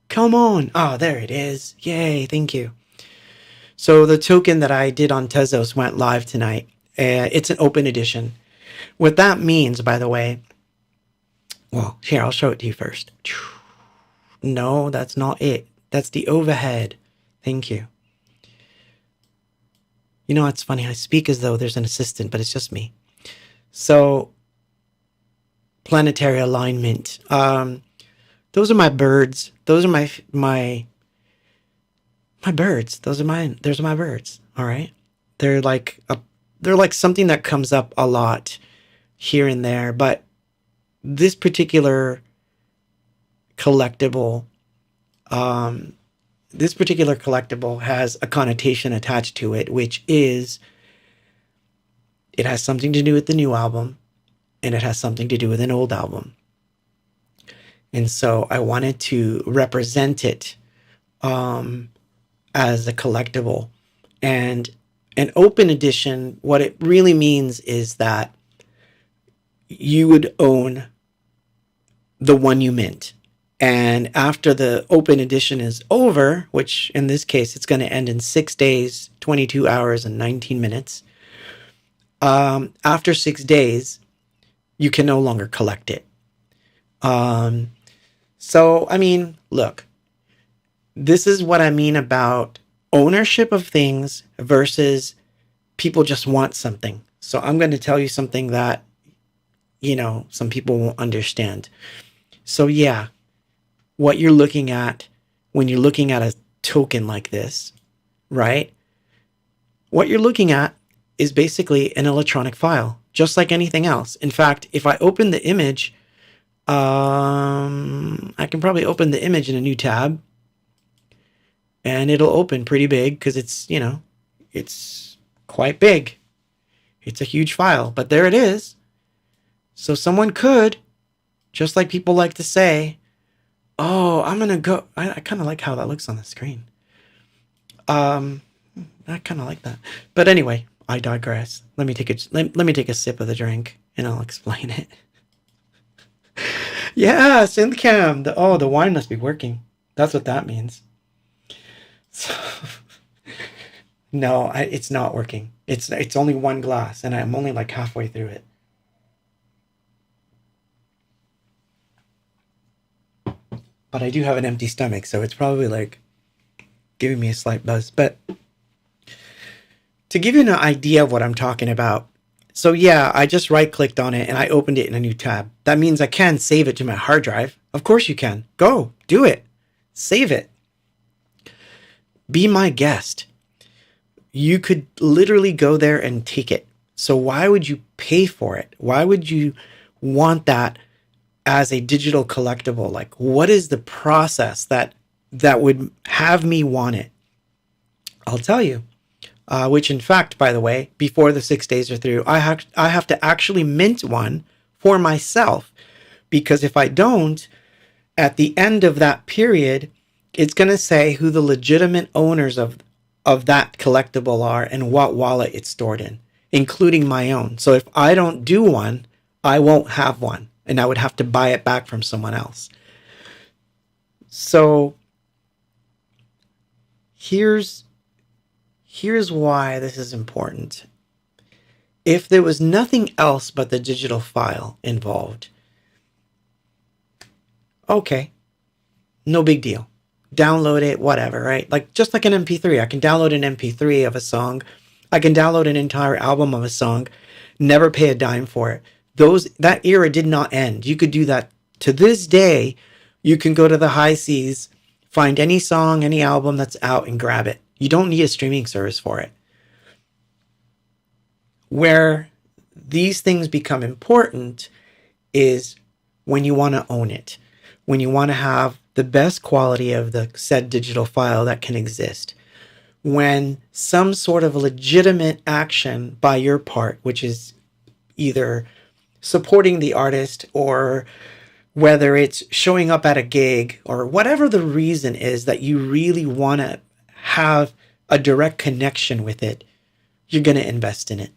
Come on. Oh, there it is. Yay. Thank you. So the token that I did on Tezos went live tonight. It's an open edition. What that means, by the way, well, here, I'll show it to you first. No, that's not it. That's the overhead. Thank you. You know, it's funny. I speak as though there's an assistant, but it's just me. So, planetary alignment. Those are my birds. Those are my birds. Those are mine. Those are my birds. All right. They're like something that comes up a lot here and there, but this particular collectible, has a connotation attached to it, which is it has something to do with the new album and it has something to do with an old album. And so I wanted to represent it as a collectible. And an open edition, what it really means is that you would own the one you mint. And after the open edition is over, which in this case, it's going to end in 6 days, 22 hours, and 19 minutes. After 6 days, you can no longer collect it. So, I mean, look, this is what I mean about ownership of things versus people just want something. So I'm going to tell you something that, you know, some people won't understand. So yeah, what you're looking at when you're looking at a token like this, right? What you're looking at is basically an electronic file, just like anything else. In fact, if I open the image, I can probably open the image in a new tab and it'll open pretty big because it's, you know, it's quite big. It's a huge file, but there it is. So someone could, just like people like to say, oh, I'm going to go. I kind of like how that looks on the screen. I kind of like that. But anyway, I digress. Let me take a sip of the drink and I'll explain it. Yeah, SynthCam. The wine must be working. That's what that means. So, no, it's not working. It's only one glass and I'm only like halfway through it. But I do have an empty stomach, so it's probably like giving me a slight buzz. But to give you an idea of what I'm talking about, so yeah, I just right-clicked on it and I opened it in a new tab. That means I can save it to my hard drive. Of course you can. Go, do it. Save it. Be my guest. You could literally go there and take it. So why would you pay for it? Why would you want that as a digital collectible? Like, what is the process that would have me want it? I'll tell you. Which, in fact, by the way, before the 6 days are through, I have to actually mint one for myself, because if I don't, at the end of that period, it's going to say who the legitimate owners of that collectible are and what wallet it's stored in, including my own. So if I don't do one, I won't have one, and I would have to buy it back from someone else. So here's why this is important. If there was nothing else but the digital file involved, okay, no big deal. Download it, whatever, right? Like just like an MP3. I can download an MP3 of a song. I can download an entire album of a song, never pay a dime for it. That era did not end. You could do that to this day. You can go to the high seas, find any song, any album that's out and grab it. You don't need a streaming service for it. Where these things become important is when you want to own it, when you want to have the best quality of the said digital file that can exist, when some sort of legitimate action by your part, which is either supporting the artist or whether it's showing up at a gig or whatever the reason is that you really want to have a direct connection with it, you're going to invest in it.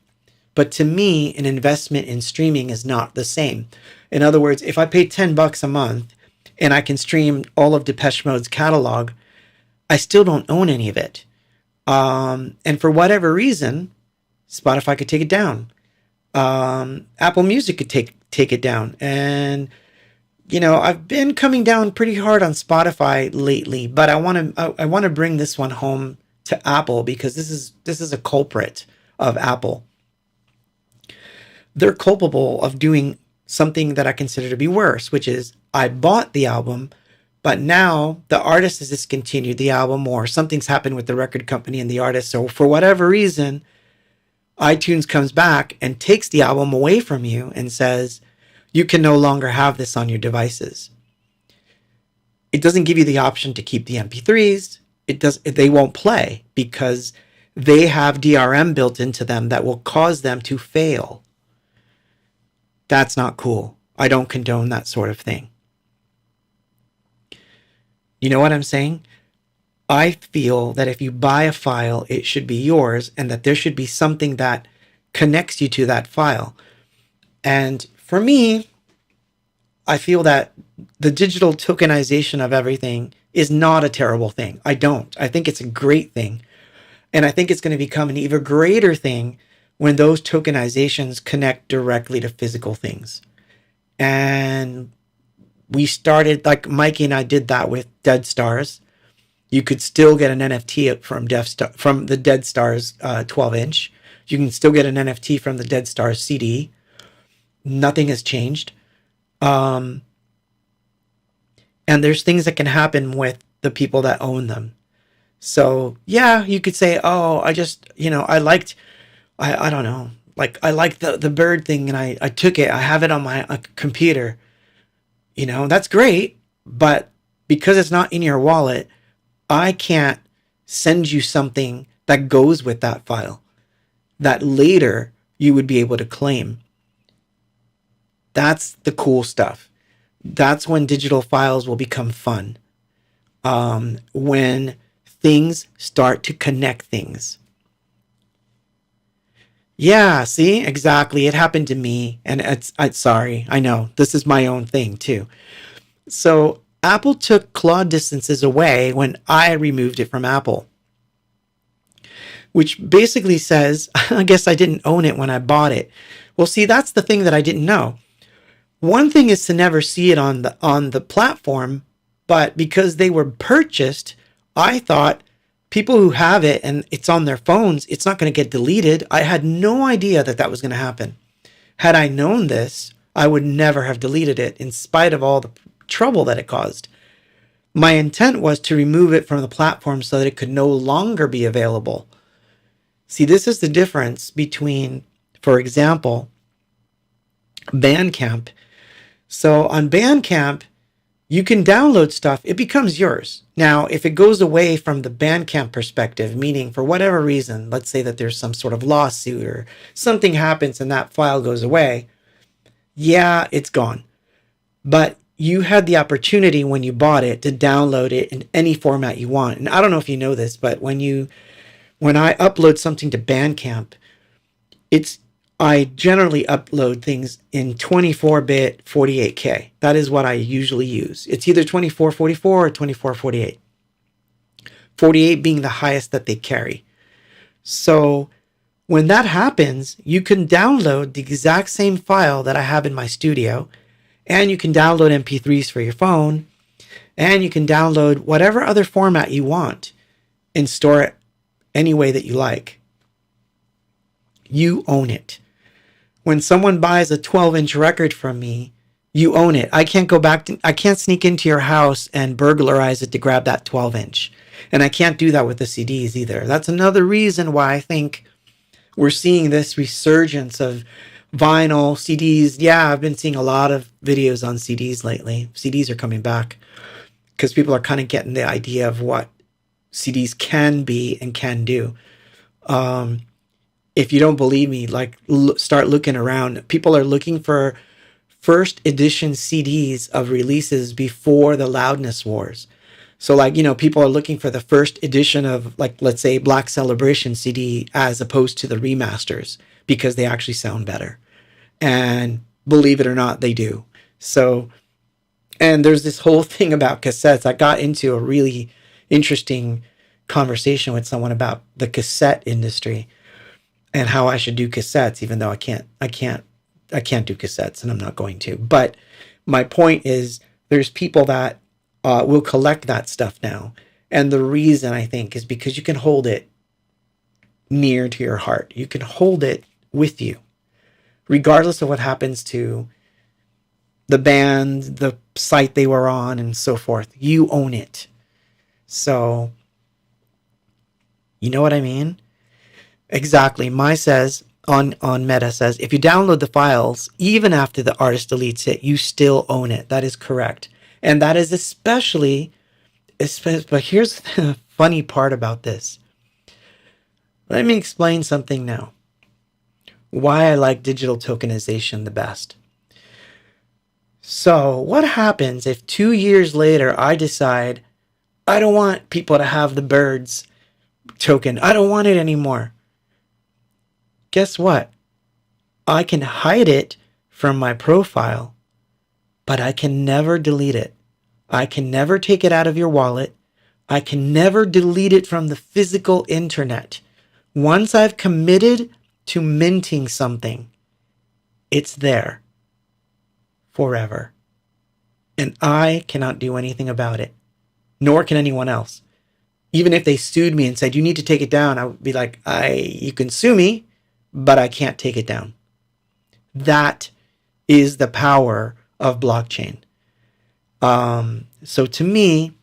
But to me, an investment in streaming is not the same. In other words, if I pay $10 a month and I can stream all of Depeche Mode's catalog, I still don't own any of it. And for whatever reason, Spotify could take it down. Apple Music could take it down. And I've been coming down pretty hard on Spotify lately, but I want to bring this one home to Apple because this is a culprit of Apple. They're culpable of doing something that I consider to be worse, which is I bought the album, but now the artist has discontinued the album or something's happened with the record company and the artist. So for whatever reason, iTunes comes back and takes the album away from you and says, you can no longer have this on your devices. It doesn't give you the option to keep the MP3s. They won't play because they have DRM built into them that will cause them to fail. That's not cool. I don't condone that sort of thing. You know what I'm saying? I feel that if you buy a file, it should be yours and that there should be something that connects you to that file. And for me, I feel that the digital tokenization of everything is not a terrible thing. I don't. I think it's a great thing. And I think it's going to become an even greater thing when those tokenizations connect directly to physical things. And we started, like Mikey and I did that with Dead Stars. You could still get an NFT from the Dead Stars 12-inch. You can still get an NFT from the Dead Stars CD. Nothing has changed. And there's things that can happen with the people that own them. So yeah, you could say, oh, I don't know, like I like the bird thing and I took it, I have it on my computer. That's great, but because it's not in your wallet, I can't send you something that goes with that file that later you would be able to claim. That's the cool stuff. That's when digital files will become fun. When things start to connect things. Yeah, see, exactly. It happened to me, and it's sorry. I know this is my own thing too. So Apple took Claude distances away when I removed it from Apple, which basically says, I guess I didn't own it when I bought it. Well, see, that's the thing that I didn't know. One thing is to never see it on the platform, but because they were purchased, I thought people who have it and it's on their phones, it's not going to get deleted. I had no idea that was going to happen. Had I known this, I would never have deleted it in spite of all the trouble that it caused. My intent was to remove it from the platform so that it could no longer be available. See, this is the difference between, for example, Bandcamp. So on Bandcamp, you can download stuff. It becomes yours. Now, if it goes away from the Bandcamp perspective, meaning for whatever reason, let's say that there's some sort of lawsuit or something happens and that file goes away, yeah, it's gone. But you had the opportunity when you bought it to download it in any format you want. And I don't know if you know this, but when I upload something to Bandcamp, I generally upload things in 24-bit 48K. That is what I usually use. It's either 2444 or 2448. 48 being the highest that they carry. So when that happens, you can download the exact same file that I have in my studio, and you can download MP3s for your phone, and you can download whatever other format you want and store it any way that you like. You own it. When someone buys a 12-inch record from me, you own it. I can't sneak into your house and burglarize it to grab that 12-inch. And I can't do that with the CDs either. That's another reason why I think we're seeing this resurgence of vinyl, CDs. Yeah, I've been seeing a lot of videos on CDs lately. CDs are coming back because people are kind of getting the idea of what CDs can be and can do. If you don't believe me, start looking around. People are looking for first edition CDs of releases before the loudness wars. So people are looking for the first edition of, let's say, Black Celebration CD as opposed to the remasters because they actually sound better. And believe it or not, they do. So, and there's this whole thing about cassettes. I got into a really interesting conversation with someone about the cassette industry and how I should do cassettes, even though I can't do cassettes, and I'm not going to. But my point is, there's people that will collect that stuff now. And the reason, I think, is because you can hold it near to your heart. You can hold it with you, regardless of what happens to the band, the site they were on, and so forth. You own it. So, you know what I mean? Exactly. On Meta says, if you download the files, even after the artist deletes it, you still own it. That is correct. And that is especially, but here's the funny part about this. Let me explain something now. Why I like digital tokenization the best. So what happens if 2 years later I decide I don't want people to have the birds token. I don't want it anymore. Guess what? I can hide it from my profile, but I can never delete it. I can never take it out of your wallet. I can never delete it from the physical internet. Once I've committed to minting something, it's there forever. And I cannot do anything about it, nor can anyone else. Even if they sued me and said, you need to take it down, I would be like, you can sue me, but I can't take it down. That is the power of blockchain. So to me,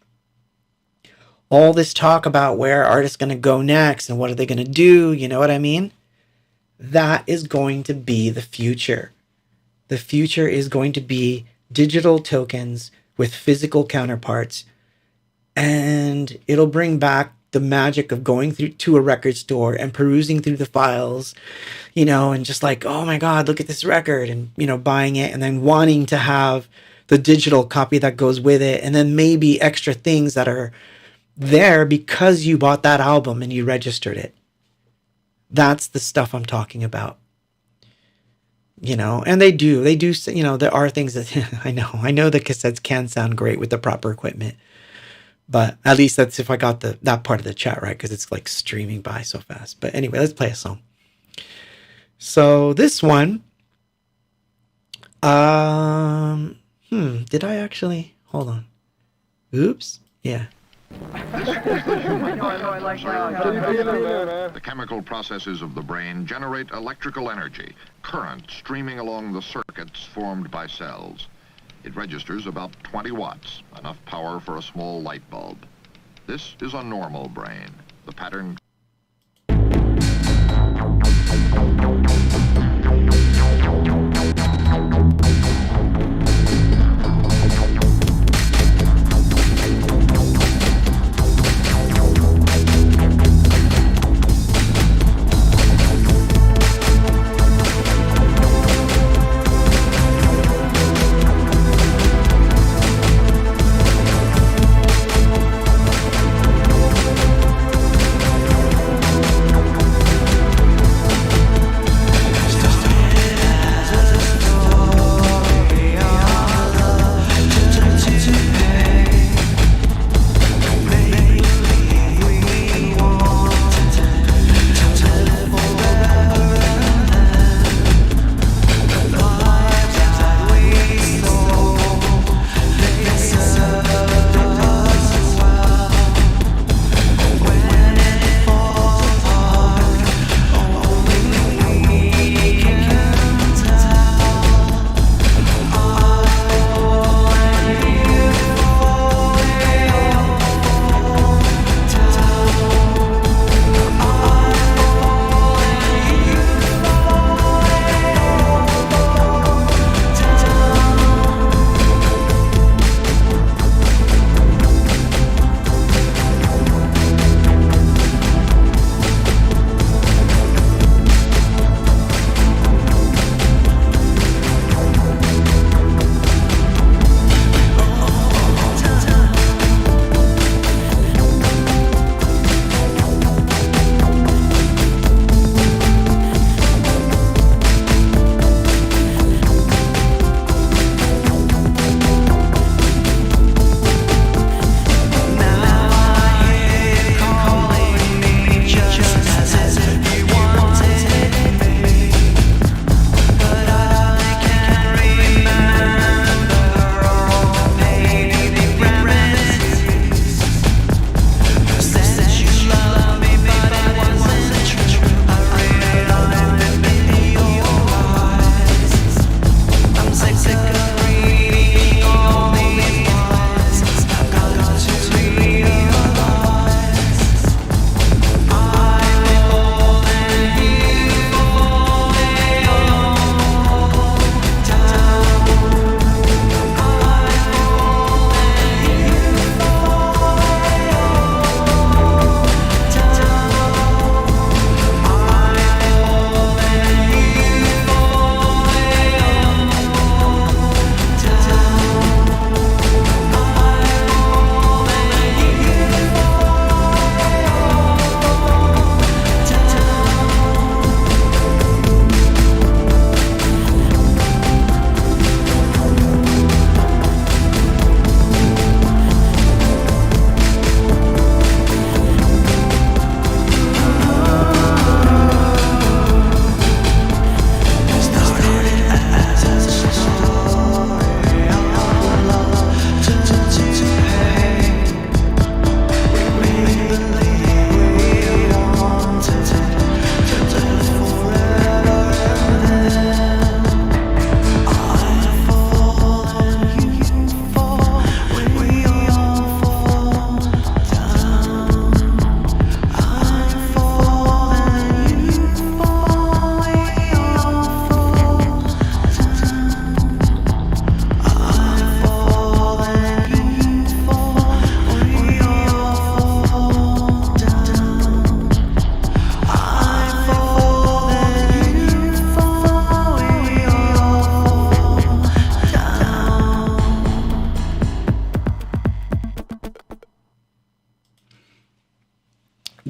all this talk about where artists going to go next and what are they going to do, you know what I mean? That is going to be the future. The future is going to be digital tokens with physical counterparts, and it'll bring back the magic of going through to a record store and perusing through the files, and just oh my God, look at this record, and, buying it and then wanting to have the digital copy that goes with it. And then maybe extra things that are there because you bought that album and you registered it. That's the stuff I'm talking about. And they do, there are things that I know the cassettes can sound great with the proper equipment. But at least that's if I got that part of the chat right, because it's streaming by so fast. But anyway, let's play a song. So this one, did I actually? Hold on. Oops. Yeah. The chemical processes of the brain generate electrical energy, current streaming along the circuits formed by cells. It registers about 20 watts, enough power for a small light bulb. This is a normal brain. The pattern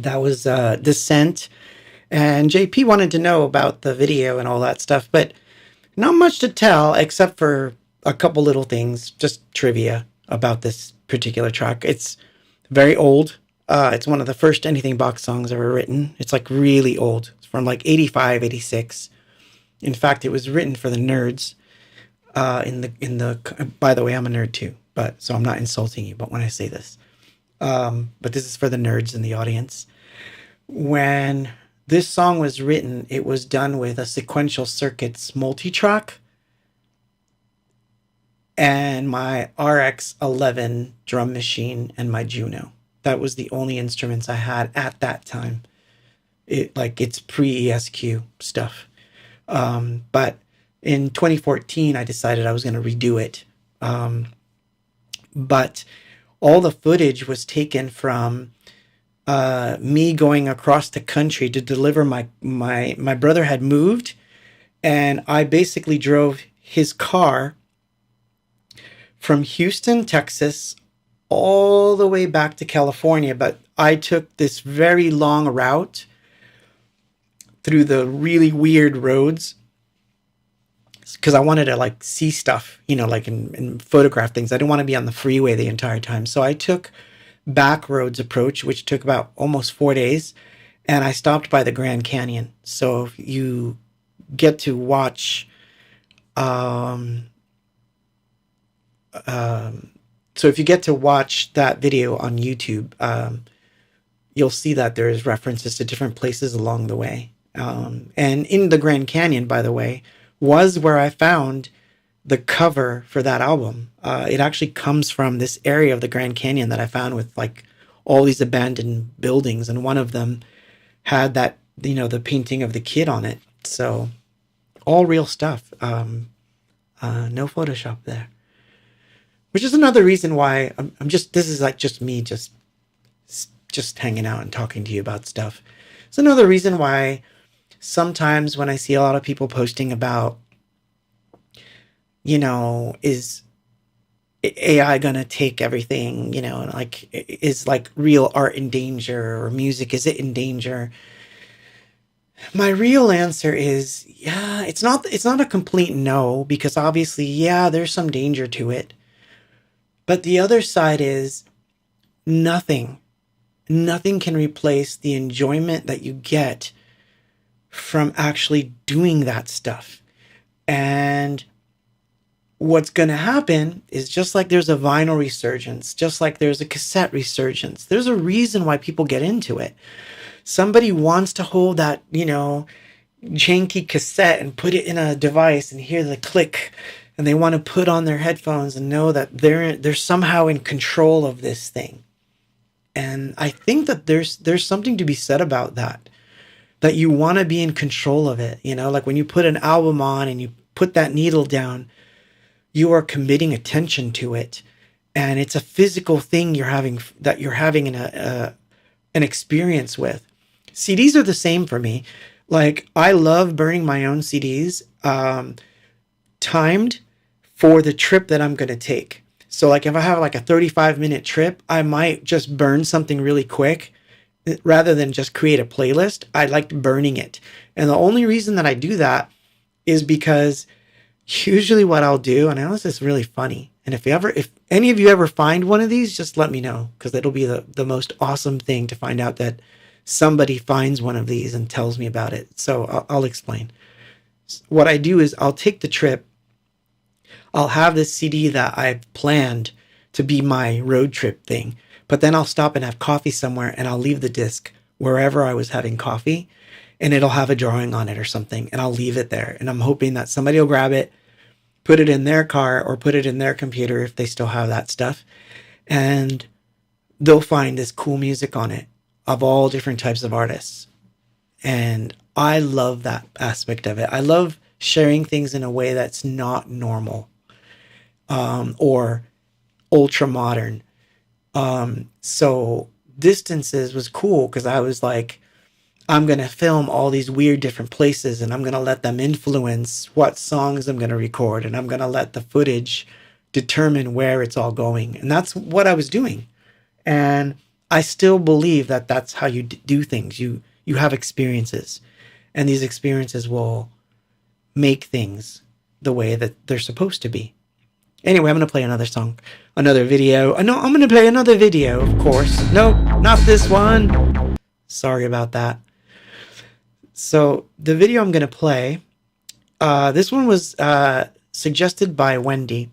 That was Descent. And JP wanted to know about the video and all that stuff, but not much to tell except for a couple little things, just trivia about this particular track. It's very old. It's one of the first Anything Box songs ever written. It's like really old. It's from like 85, 86. In fact, it was written for the nerds. By the way, I'm a nerd too, but so I'm not insulting you, but when I say this, but this is for the nerds in the audience. When this song was written, it was done with a sequential circuits multi-track and my RX-11 drum machine and my Juno. That was the only instruments I had at that time. It's pre-ESQ stuff. But in 2014, I decided I was going to redo it. But all the footage was taken from me going across the country to deliver my brother had moved, and I basically drove his car from Houston, Texas, all the way back to California. But I took this very long route through the really weird roads because I wanted to like see stuff, and photograph things. I didn't want to be on the freeway the entire time. So I took back roads approach, which took about almost 4 days. And I stopped by the Grand Canyon. So if you get to watch, that video on YouTube, you'll see that there's references to different places along the way. And in the Grand Canyon, by the way, was where I found the cover for that album. It actually comes from this area of the Grand Canyon that I found with like all these abandoned buildings. And one of them had that, the painting of the kid on it. So all real stuff. No Photoshop there. Which is another reason why this is like just me just hanging out and talking to you about stuff. It's another reason why sometimes when I see a lot of people posting about, is AI gonna take everything, is like real art in danger or music, is it in danger? My real answer is, yeah, it's not a complete no, because obviously, yeah, there's some danger to it. But the other side is nothing can replace the enjoyment that you get from actually doing that stuff. And what's going to happen is just like there's a vinyl resurgence, just like there's a cassette resurgence, there's a reason why people get into it. Somebody wants to hold that, janky cassette and put it in a device and hear the click, and they want to put on their headphones and know that they're somehow in control of this thing. And I think that there's something to be said about that you want to be in control of it. Like when you put an album on and you put that needle down, you are committing attention to it. And it's a physical thing you're having an experience with. CDs are the same for me. Like I love burning my own CDs, timed for the trip that I'm going to take. So like if I have like a 35-minute trip, I might just burn something really quick rather than just create a playlist. I like burning it. And the only reason that I do that is because usually what I'll do, and I know this is really funny, and if any of you ever find one of these, just let me know, because it'll be the most awesome thing to find out that somebody finds one of these and tells me about it. So I'll explain. What I do is I'll take the trip. I'll have this CD that I've planned to be my road trip thing, but then I'll stop and have coffee somewhere, and I'll leave the disc wherever I was having coffee, and it'll have a drawing on it or something, and I'll leave it there. And I'm hoping that somebody will grab it, put it in their car or put it in their computer if they still have that stuff, and they'll find this cool music on it of all different types of artists. And I love that aspect of it. I love sharing things in a way that's not normal, or ultra modern. So Distances was cool because I was like, I'm going to film all these weird different places, and I'm going to let them influence what songs I'm going to record, and I'm going to let the footage determine where it's all going. And that's what I was doing. And I still believe that that's how you do things. You have experiences, and these experiences will make things the way that they're supposed to be. Anyway, I'm going to play another song, another video. No, I'm going to play another video, of course. Nope, not this one. Sorry about that. So the video I'm going to play, this one was suggested by Wendy.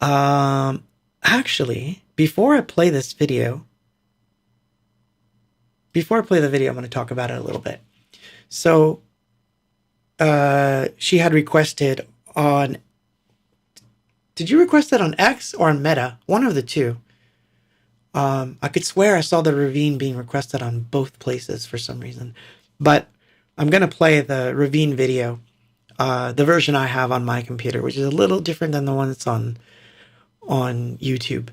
Actually, before I play the video, I'm going to talk about it a little bit. So she had requested on, did you request that on X or on Meta? One of the two. I could swear I saw the Ravine being requested on both places for some reason. But I'm going to play the Ravine video, the version I have on my computer, which is a little different than the one that's on YouTube.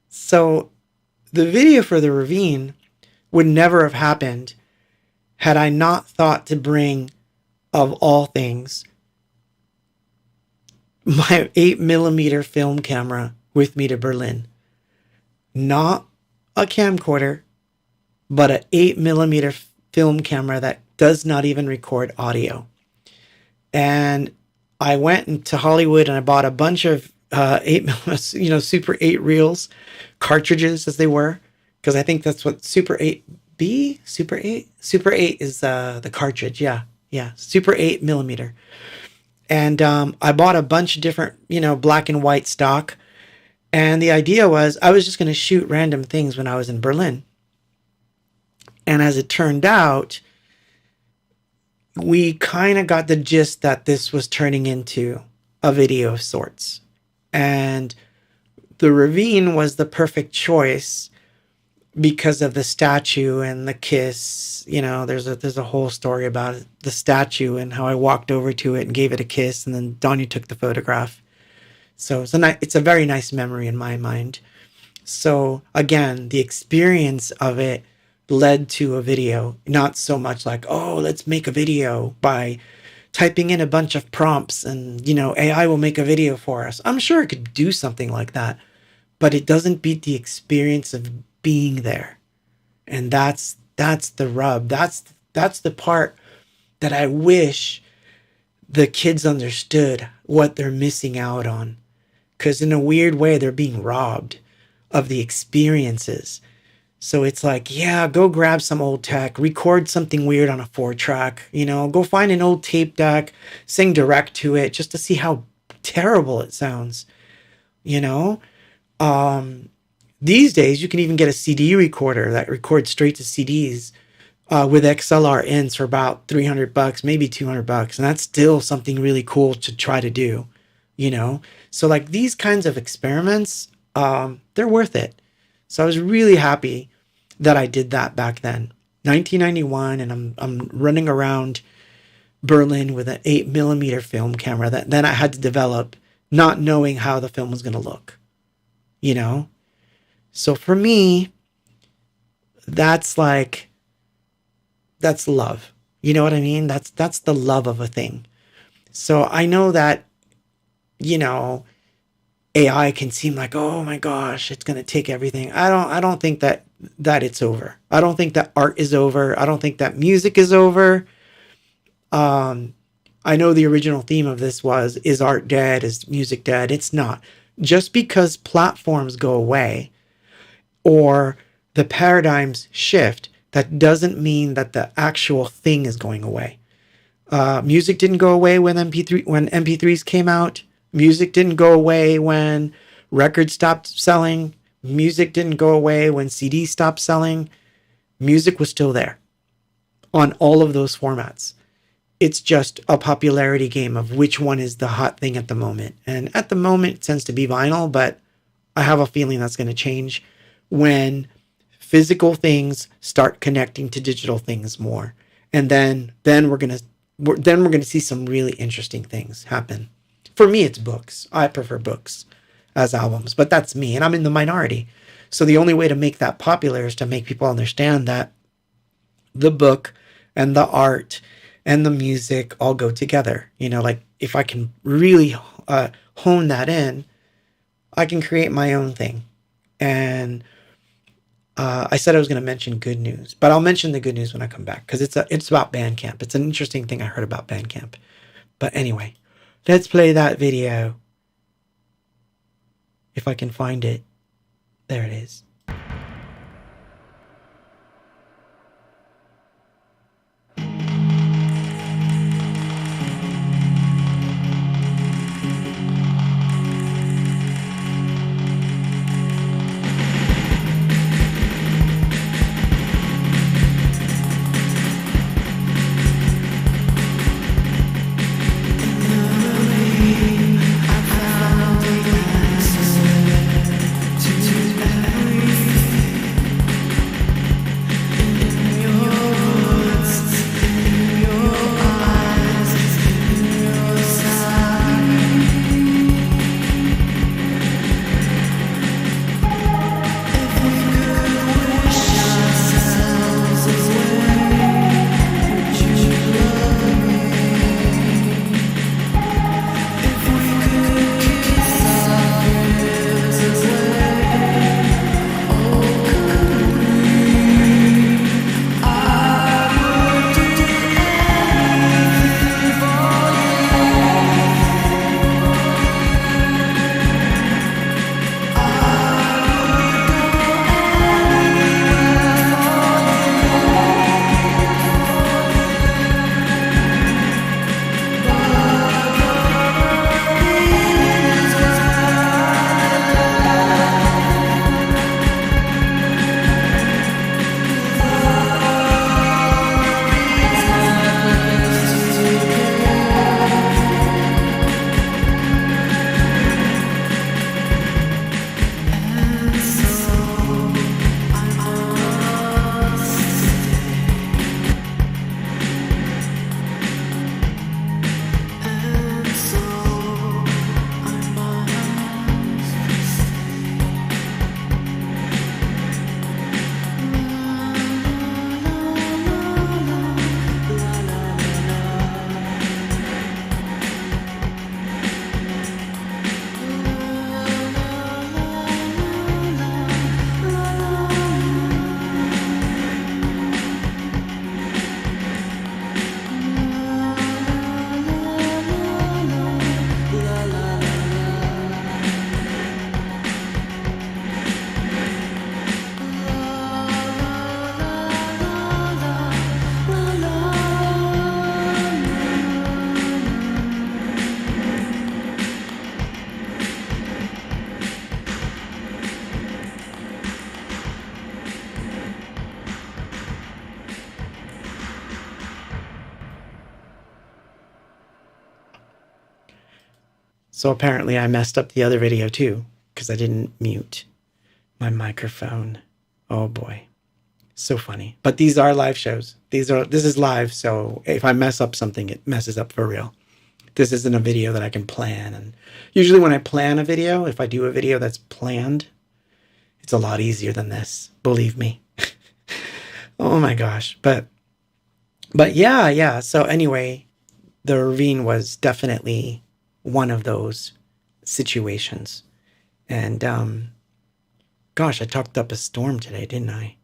So the video for the Ravine would never have happened had I not thought to bring, of all things, my 8mm film camera with me to Berlin. Not a camcorder, but an 8mm film camera that does not even record audio. And I went into Hollywood and I bought a bunch of 8mm, Super 8 reels, cartridges as they were, because I think that's what Super 8B, Super 8 is the cartridge, yeah, Super 8mm. And I bought a bunch of different, black and white stock. And the idea was I was just going to shoot random things when I was in Berlin. And as it turned out, we kind of got the gist that this was turning into a video of sorts. And the Ravine was the perfect choice because of the statue and the kiss. There's a whole story about it, the statue and how I walked over to it and gave it a kiss, and then Donnie took the photograph. So it's a very nice memory in my mind. So again, the experience of it led to a video, not so much like, oh, let's make a video by typing in a bunch of prompts and, AI will make a video for us. I'm sure it could do something like that, but it doesn't beat the experience of being there. And that's the rub. That's the part that I wish the kids understood what they're missing out on. Because in a weird way, they're being robbed of the experiences. So it's like, yeah, go grab some old tech, record something weird on a 4-track, go find an old tape deck, sing direct to it just to see how terrible it sounds, These days, you can even get a CD recorder that records straight to CDs with XLR ins for about $300, maybe $200. And that's still something really cool to try to do, So like these kinds of experiments, they're worth it. So I was really happy that I did that back then, 1991, and I'm running around Berlin with an 8mm film camera that then I had to develop, not knowing how the film was going to look, So for me, that's love. You know what I mean? That's the love of a thing. So I know that, AI can seem like, oh my gosh, it's going to take everything. I don't think that it's over. I don't think that art is over. I don't think that music is over. I know the original theme of this was, is art dead? Is music dead? It's not. Just because platforms go away or the paradigms shift, that doesn't mean that the actual thing is going away. Music didn't go away when MP3s came out. Music didn't go away when records stopped selling. Music didn't go away when CDs stopped selling. Music was still there on all of those formats. It's just a popularity game of which one is the hot thing at the moment. And at the moment, it tends to be vinyl, but I have a feeling that's going to change when physical things start connecting to digital things more. And then we're going to see some really interesting things happen. For me, it's books. I prefer books as albums, but that's me, and I'm in the minority. So the only way to make that popular is to make people understand that the book and the art and the music all go together. Like if I can really hone that in, I can create my own thing. And I said I was going to mention good news, but I'll mention the good news when I come back, because it's about Bandcamp. It's an interesting thing I heard about Bandcamp. But anyway, let's play that video. If I can find it. There it is. So apparently I messed up the other video too, because I didn't mute my microphone. Oh boy. So funny. But these are live shows. This is live, so if I mess up something, it messes up for real. This isn't a video that I can plan. And usually when I plan a video, if I do a video that's planned, it's a lot easier than this. Believe me. Oh my gosh. But yeah. So anyway, the ravine was definitely one of those situations. And gosh, I talked up a storm today, didn't I?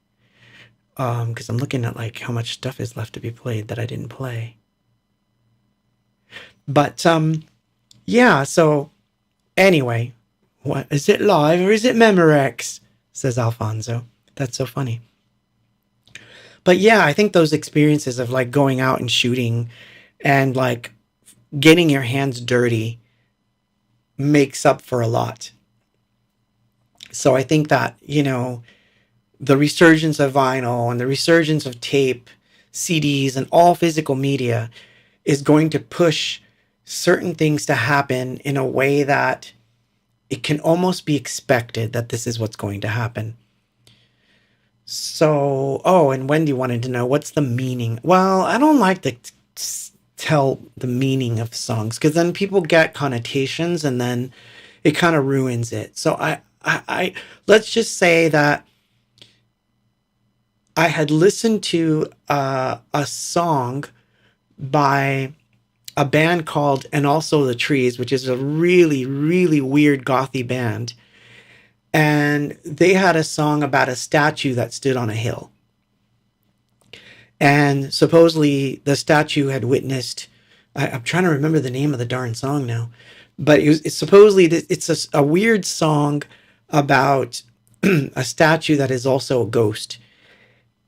Because I'm looking at like how much stuff is left to be played that I didn't play. But yeah, so anyway, what is it, live or is it Memorex? Says Alfonso. That's so funny. But yeah, I think those experiences of like going out and shooting and like getting your hands dirty makes up for a lot. So I think that, you know, the resurgence of vinyl and the resurgence of tape, CDs, and all physical media is going to push certain things to happen in a way that it can almost be expected that this is what's going to happen. So, oh, and Wendy wanted to know, what's the meaning? Well, I don't like to tell the meaning of songs, because then people get connotations and then it kind of ruins it. So I let's just say that I had listened to a song by a band called And Also the Trees, which is a really, really weird gothy band. and they had a song about a statue that stood on a hill. And supposedly the statue had witnessed, I'm trying to remember the name of the darn song now, but it's supposedly, it's a weird song about a statue that is also a ghost.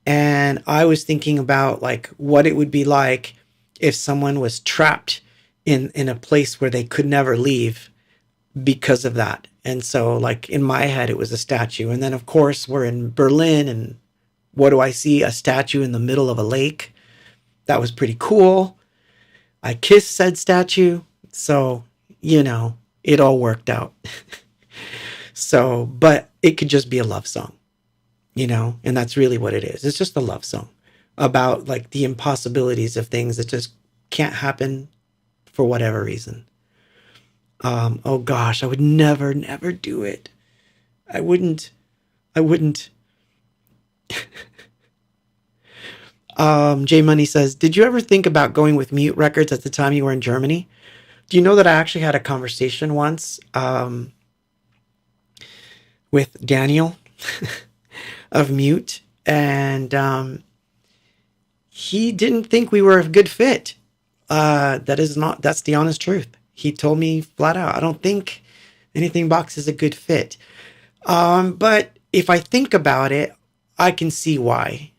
And I was thinking about like what it would be like if someone was trapped in a place where they could never leave because of that. And so like in my head, it was a statue. And then of course we're in Berlin, and what do I see? A statue in the middle of a lake. That was pretty cool. I kissed said statue. So, it all worked out. So, but it could just be a love song, and that's really what it is. It's just a love song about like the impossibilities of things that just can't happen for whatever reason. Oh gosh, I would never do it. I wouldn't. J Money says, did you ever think about going with Mute Records at the time you were in Germany? Do you know that I actually had a conversation once with Daniel of Mute, and he didn't think we were a good fit. That's the honest truth. He told me flat out, I don't think Anything Box is a good fit. But if I think about it, I can see why.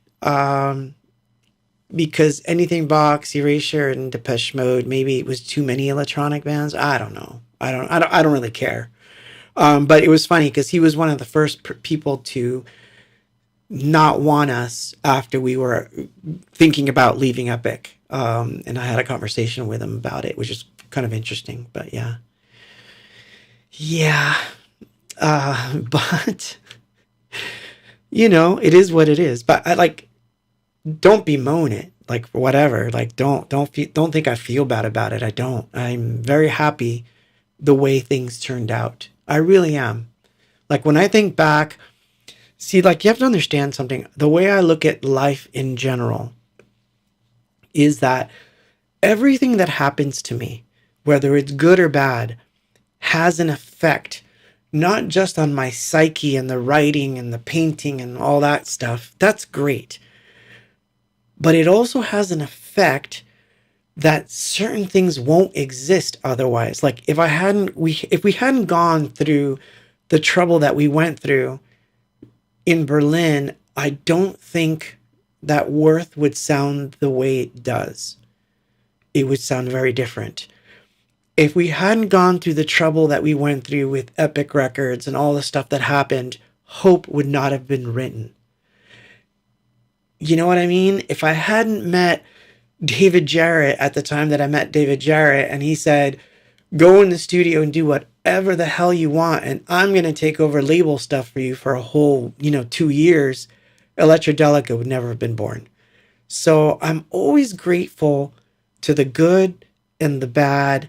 Because Anything Box, Erasure, and Depeche Mode, maybe it was too many electronic bands. I don't know. I don't really care. But it was funny because he was one of the first people to not want us after we were thinking about leaving Epic. And I had a conversation with him about it, which is kind of interesting. But yeah. But it is what it is. But I don't bemoan it, like whatever. Like don't think I feel bad about it. I don't. I'm very happy the way things turned out. I really am. Like when I think back, see, like you have to understand something. The way I look at life in general is that everything that happens to me, whether it's good or bad, has an effect, not just on my psyche and the writing and the painting and all that stuff. That's great. But it also has an effect that certain things won't exist otherwise. Like if we hadn't gone through the trouble that we went through in Berlin, I don't think that Worth would sound the way it does. It would sound very different. If we hadn't gone through the trouble that we went through with Epic Records and all the stuff that happened, Hope would not have been written. You know what I mean? If I hadn't met David Jarrett at the time that I met David Jarrett, and he said, go in the studio and do whatever the hell you want, and I'm going to take over label stuff for you for a whole, 2 years, Electrodelica would never have been born. So I'm always grateful to the good and the bad.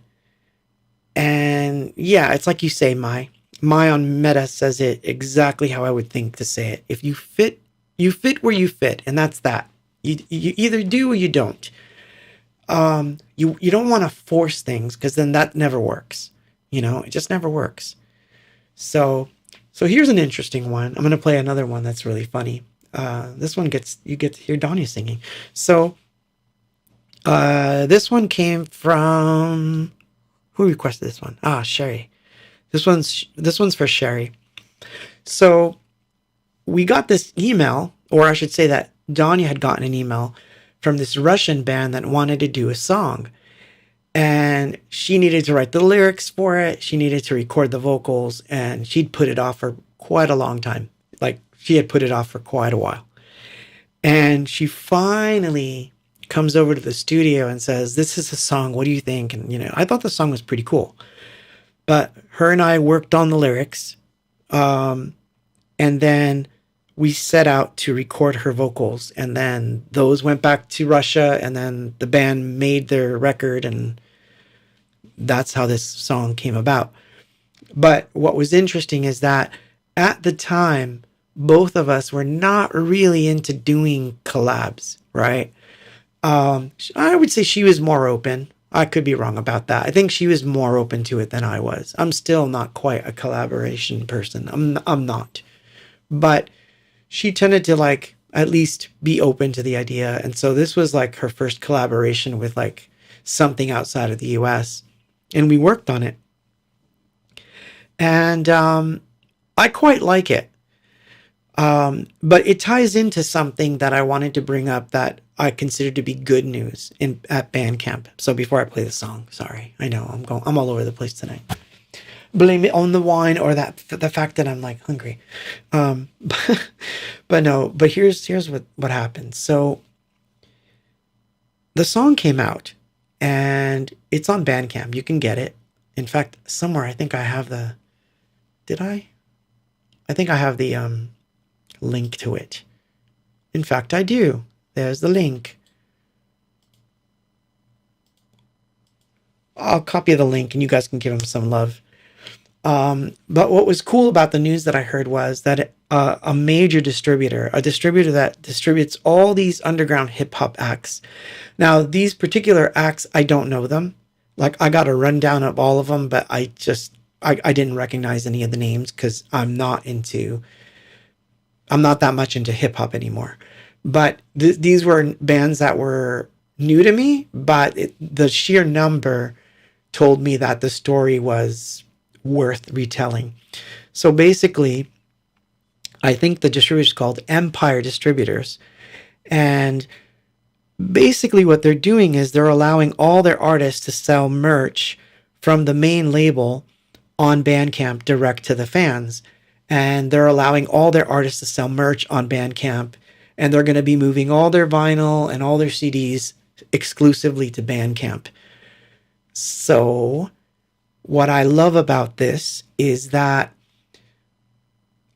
And yeah, it's like you say, Mai on Meta says it exactly how I would think to say it. If you fit where you fit, and that's that. You either do or you don't. You don't want to force things, because then that never works. It just never works. So here's an interesting one. I'm going to play another one that's really funny. This one you get to hear Donnie singing. So this one came from, who requested this one? Sherry. This one's for Sherry. So we got this email, or I should say that Donnie had gotten an email from this Russian band that wanted to do a song. And she needed to write the lyrics for it. She needed to record the vocals, and she'd put it off for quite a long time. Like she had put it off for quite a while. And she finally comes over to the studio and says, this is a song. What do you think? And, I thought the song was pretty cool. But her and I worked on the lyrics. And then we set out to record her vocals. And then those went back to Russia. And then the band made their record. And that's how this song came about. But what was interesting is that at the time, both of us were not really into doing collabs, right? I would say she was more open. I could be wrong about that. I think she was more open to it than I was. I'm still not quite a collaboration person. I'm not. But she tended to like at least be open to the idea. And so this was like her first collaboration with like something outside of the US. And we worked on it. And I quite like it. But it ties into something that I wanted to bring up that I consider to be good news at Bandcamp. So before I play the song, sorry, I know I'm all over the place tonight. Blame it on the wine or the fact that I'm like hungry. But no. But here's what happened. So the song came out, and it's on Bandcamp. You can get it. In fact, somewhere I think I have the. Did I? I think I have the link to it. In fact, I do. There's the link. I'll copy the link and you guys can give them some love. But what was cool about the news that I heard was that a major distributor, a distributor that distributes all these underground hip hop acts. Now, these particular acts, I don't know them. Like, I got a rundown of all of them, but I didn't recognize any of the names because I'm not that much into hip hop anymore. But these were bands that were new to me, but the sheer number told me that the story was worth retelling. So basically, I think the distributor is called Empire Distributors. And basically what they're doing is they're allowing all their artists to sell merch from the main label on Bandcamp direct to the fans. And they're allowing all their artists to sell merch on Bandcamp. And they're going to be moving all their vinyl and all their CDs exclusively to Bandcamp. So what I love about this is that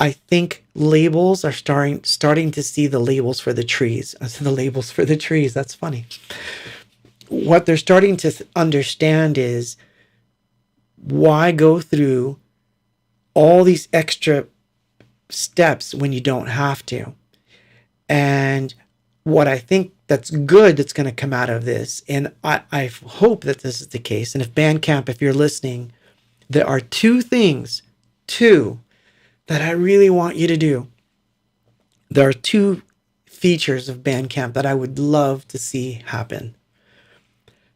I think labels are starting to see the labels for the trees. The labels for the trees, that's funny. What they're starting to understand is why go through all these extra steps when you don't have to. And what I think that's good that's going to come out of this, and I hope that this is the case, and if Bandcamp, if you're listening, there are two that I really want you to do. There are two features of Bandcamp that I would love to see happen.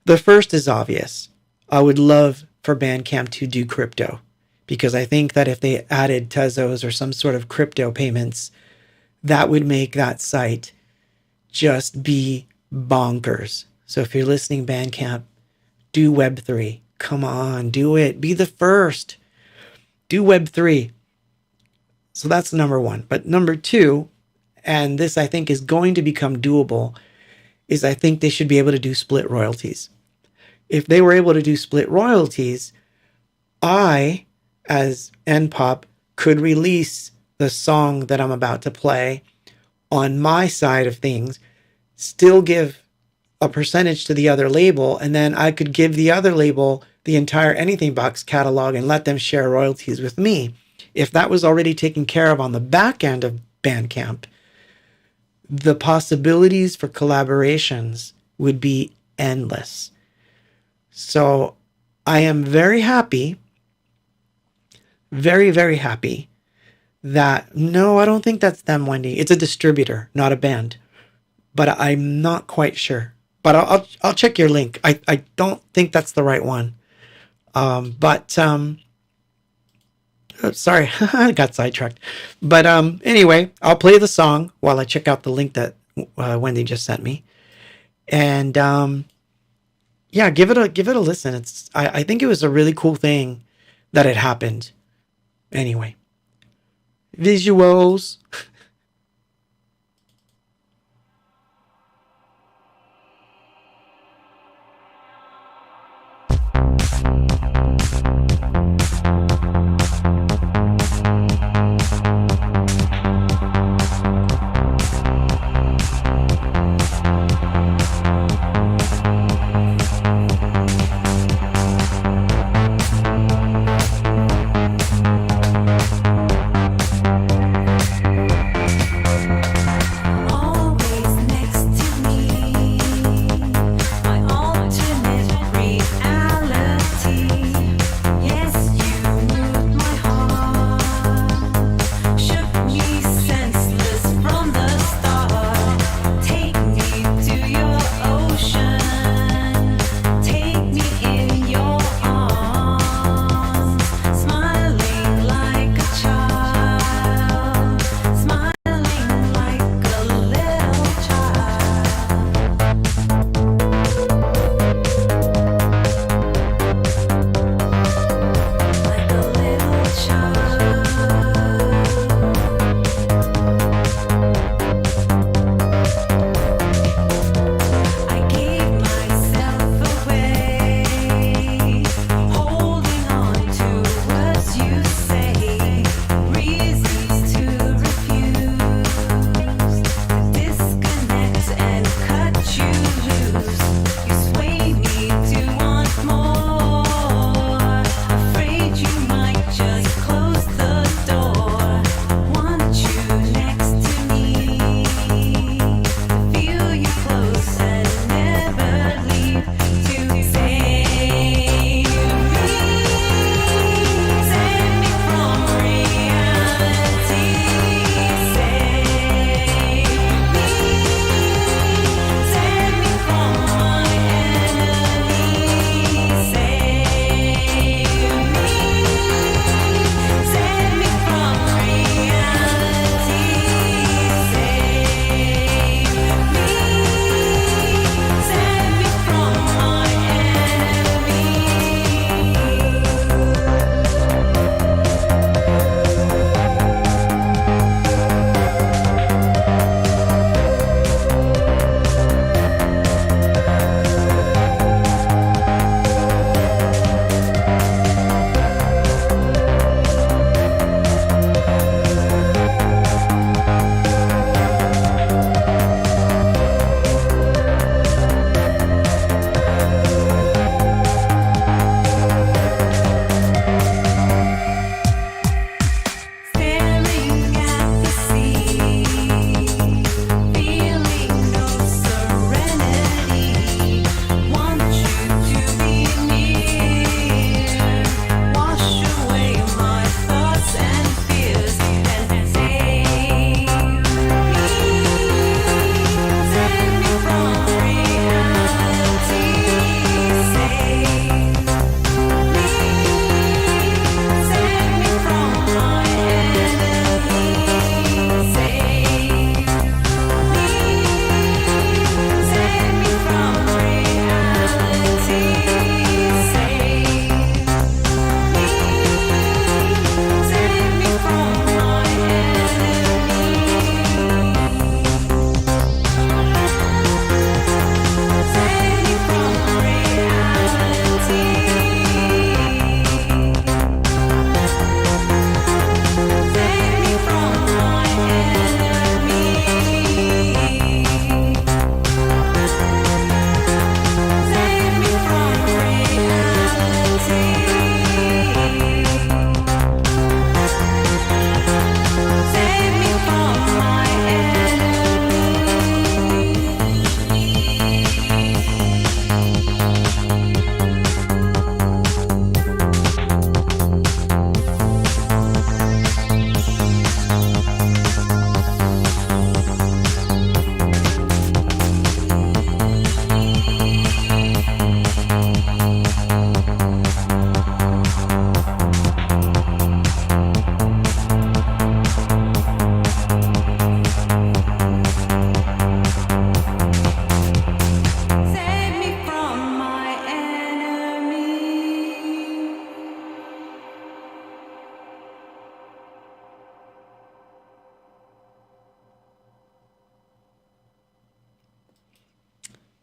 The first is obvious. I would love for Bandcamp to do crypto, because I think that if they added Tezos or some sort of crypto payments, that would make that site just be bonkers. So if you're listening, Bandcamp, do Web3. Come on, do it. Be the first. Do Web3. So that's number one. But number two, and this I think is going to become doable, is I think they should be able to do split royalties. If they were able to do split royalties, I, as NPop, could release the song that I'm about to play on my side of things, still give a percentage to the other label, and then I could give the other label the entire Anything Box catalog and let them share royalties with me. If that was already taken care of on the back end of Bandcamp, the possibilities for collaborations would be endless. So I am very happy, very, very happy that, no, I don't think that's them, Wendy. It's a distributor, not a band. But I'm not quite sure. But I'll check your link. I don't think that's the right one. Sorry, I got sidetracked. But anyway, I'll play the song while I check out the link that Wendy just sent me. And yeah, give it a listen. I think it was a really cool thing that it happened. Anyway. Visuals. Always next to me, my alternate reality.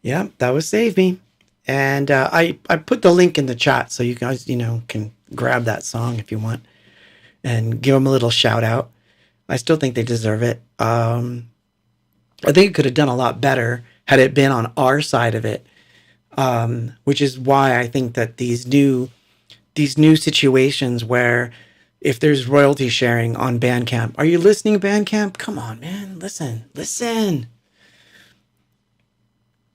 Yeah, that was Save Me. And I put the link in the chat so you guys, can grab that song if you want and give them a little shout out. I still think they deserve it. I think it could have done a lot better had it been on our side of it, which is why I think that these new situations where if there's royalty sharing on Bandcamp, are you listening, Bandcamp? Come on, man, listen.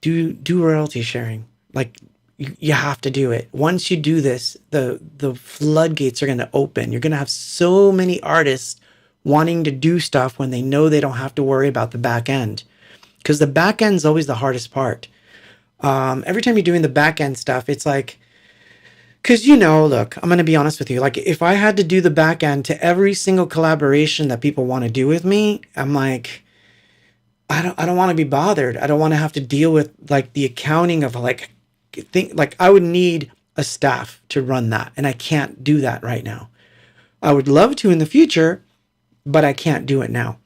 Do royalty sharing. Like you have to do it. Once you do this, the floodgates are going to open. You're going to have so many artists wanting to do stuff when they know they don't have to worry about the back end, because the back end's always the hardest part. Every time you're doing the back end stuff, it's like, because look, I'm going to be honest with you. Like if I had to do the back end to every single collaboration that people want to do with me, I'm like, I don't want to be bothered. I don't want to have to deal with like the accounting of I would need a staff to run that, and I can't do that right now. I would love to in the future, but I can't do it now.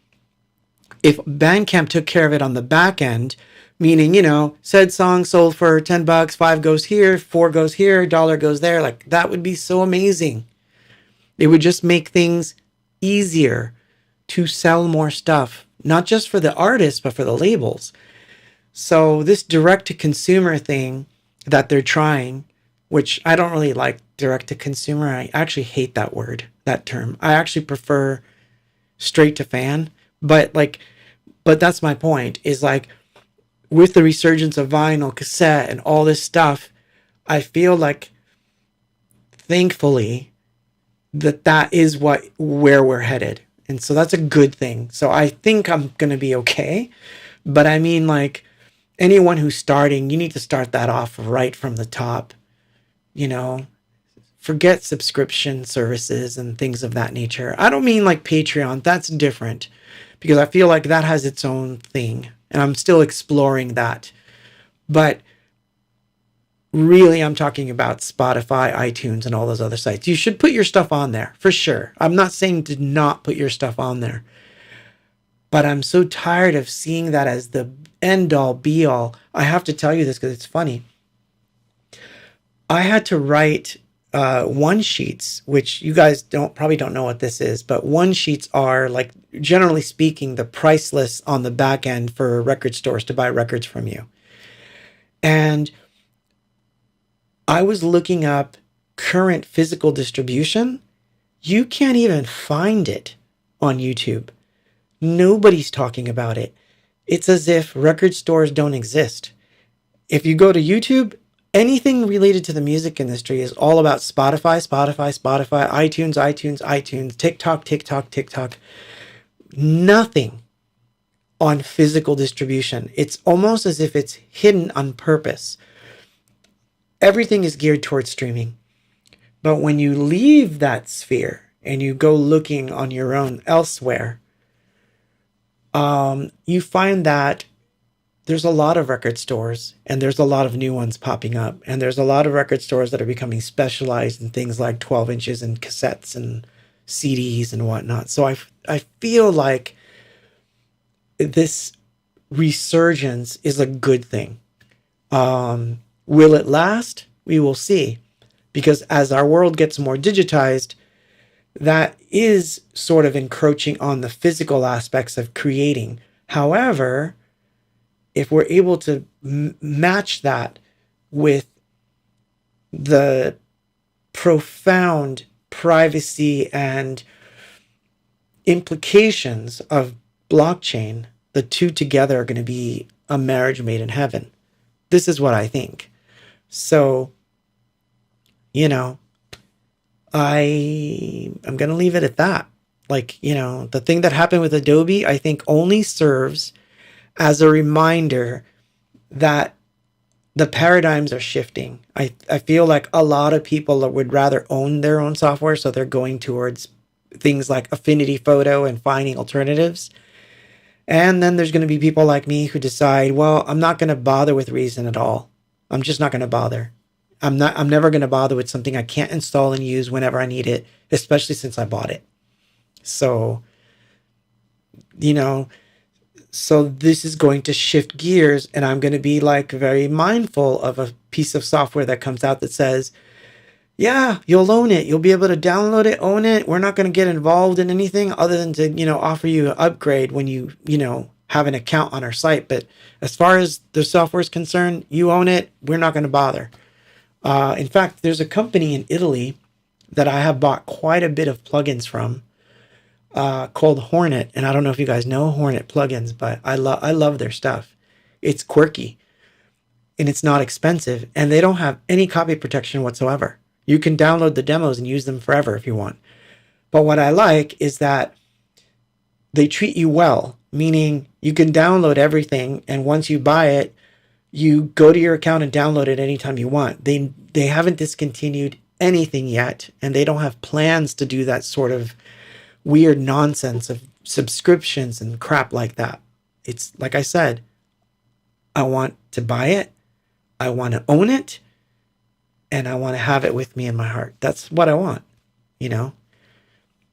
If Bandcamp took care of it on the back end, meaning, said song sold for $10, 5 goes here, 4 goes here, dollar goes there, like that would be so amazing. It would just make things easier to sell more stuff, not just for the artists, but for the labels. So this direct to consumer thing that they're trying, which I don't really like direct to consumer. I actually hate that term. I actually prefer straight to fan. But that's my point, is like with the resurgence of vinyl, cassette, and all this stuff, I feel like thankfully that is where we're headed. And so that's a good thing. So I think I'm going to be okay. But I mean, like anyone who's starting, you need to start that off right from the top. Forget subscription services and things of that nature. I don't mean like Patreon. That's different, because I feel like that has its own thing. And I'm still exploring that. But really, I'm talking about Spotify, iTunes, and all those other sites. You should put your stuff on there, for sure. I'm not saying to not put your stuff on there. But I'm so tired of seeing that as the end-all, be-all. I have to tell you this because it's funny. I had to write one sheets, which you guys probably don't know what this is, but one sheets are, like, generally speaking, the price lists on the back end for record stores to buy records from you. And I was looking up current physical distribution. You can't even find it on YouTube. Nobody's talking about it. It's as if record stores don't exist. If you go to YouTube, anything related to the music industry is all about Spotify, iTunes, TikTok. Nothing on physical distribution. It's almost as if it's hidden on purpose. Everything is geared towards streaming. But when you leave that sphere and you go looking on your own elsewhere, you find that there's a lot of record stores, and there's a lot of new ones popping up, and there's a lot of record stores that are becoming specialized in things like 12 inches and cassettes and CDs and whatnot. So I feel like this resurgence is a good thing. Will it last? We will see. Because as our world gets more digitized, that is sort of encroaching on the physical aspects of creating. However, if we're able to match that with the profound privacy and implications of blockchain, the two together are going to be a marriage made in heaven. This is what I think. So, I'm going to leave it at that. The thing that happened with Adobe, I think only serves as a reminder that the paradigms are shifting. I feel like a lot of people would rather own their own software, so they're going towards things like Affinity Photo and finding alternatives. And then there's going to be people like me who decide, well, I'm not going to bother with Reason at all. I'm just not going to bother. I'm never going to bother with something I can't install and use whenever I need it, especially since I bought it. So, So this is going to shift gears, and I'm going to be like very mindful of a piece of software that comes out that says, yeah, you'll own it. You'll be able to download it, own it. We're not going to get involved in anything other than to, offer you an upgrade when you, have an account on our site. But as far as the software is concerned, you own it. We're not going to bother. In fact, there's a company in Italy that I have bought quite a bit of plugins from, called Hornet. And I don't know if you guys know Hornet plugins, but I love their stuff. It's quirky and it's not expensive, and they don't have any copy protection whatsoever. You can download the demos and use them forever if you want. But what I like is that they treat you well, meaning you can download everything, and once you buy it, you go to your account and download it anytime you want. They haven't discontinued anything yet, and they don't have plans to do that sort of weird nonsense of subscriptions and crap like that. It's like I said, I want to buy it, I want to own it, and I want to have it with me in my heart. That's what I want,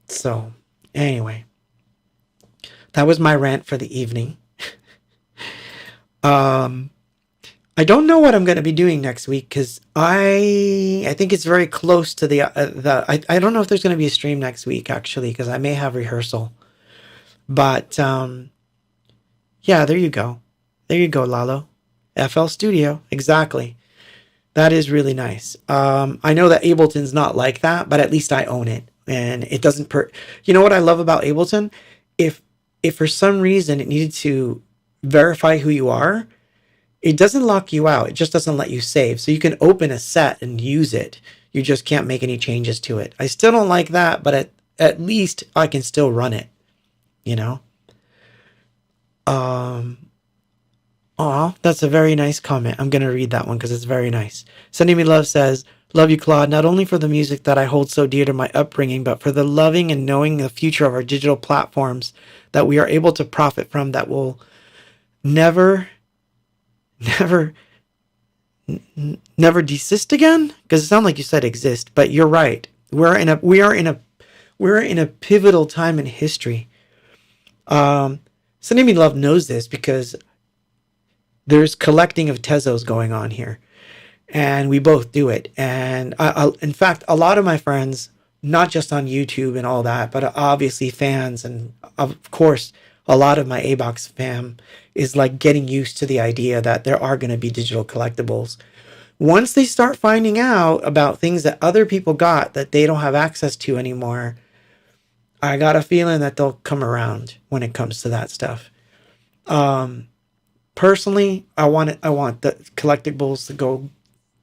So, anyway, that was my rant for the evening. I don't know what I'm going to be doing next week, because I think it's very close to I don't know if there's going to be a stream next week, actually, because I may have rehearsal. But, yeah, there you go. There you go, Lalo. FL Studio, exactly. That is really nice. I know that Ableton's not like that, but at least I own it, and it doesn't You know what I love about Ableton? If for some reason it needed to verify who you are, it doesn't lock you out. It just doesn't let you save. So you can open a set and use it. You just can't make any changes to it. I still don't like that, but at least I can still run it, Aw, that's a very nice comment. I'm going to read that one because it's very nice. Sending Me Love says, love you, Claude, not only for the music that I hold so dear to my upbringing, but for the loving and knowing the future of our digital platforms that we are able to profit from, that will never desist again. Because it sounds like you said exist, but you're right. We are in a pivotal time in history. Sending Me Love knows this because there's collecting of Tezos going on here, and we both do it. And in fact, a lot of my friends, not just on YouTube and all that, but obviously fans, and of course, a lot of my A-Box fam is like getting used to the idea that there are going to be digital collectibles. Once they start finding out about things that other people got that they don't have access to anymore, I got a feeling that they'll come around when it comes to that stuff. Personally, I want the collectibles to go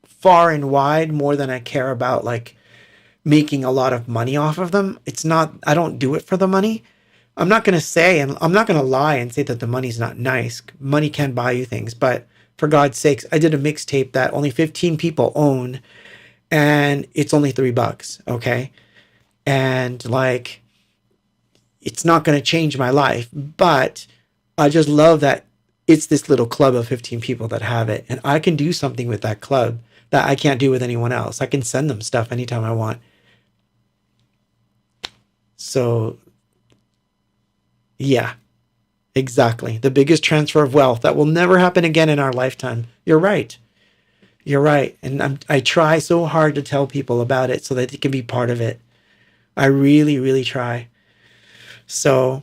far and wide more than I care about like making a lot of money off of them. I don't do it for the money. I'm not going to say, and I'm not going to lie and say that the money's not nice. Money can buy you things, but for God's sakes, I did a mixtape that only 15 people own, and it's only $3, okay? And like, it's not going to change my life, but I just love that it's this little club of 15 people that have it, and I can do something with that club that I can't do with anyone else. I can send them stuff anytime I want. So, yeah, exactly. The biggest transfer of wealth that will never happen again in our lifetime. You're right. You're right. And I try so hard to tell people about it so that they can be part of it. I really, really try. So,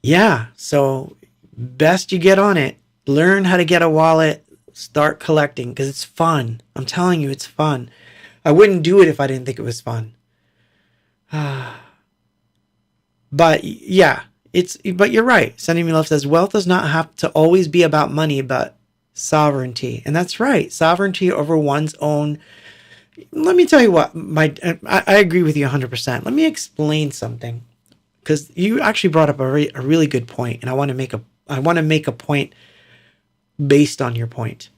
yeah. So, best you get on it. Learn how to get a wallet. Start collecting because it's fun. I'm telling you, it's fun. I wouldn't do it if I didn't think it was fun. But yeah, but you're right. Sending Me Love says wealth does not have to always be about money, but sovereignty. And that's right. Sovereignty over one's own. Let me tell you what, I agree with you 100%. Let me explain something, because you actually brought up a really good point, and I want to make a point based on your point.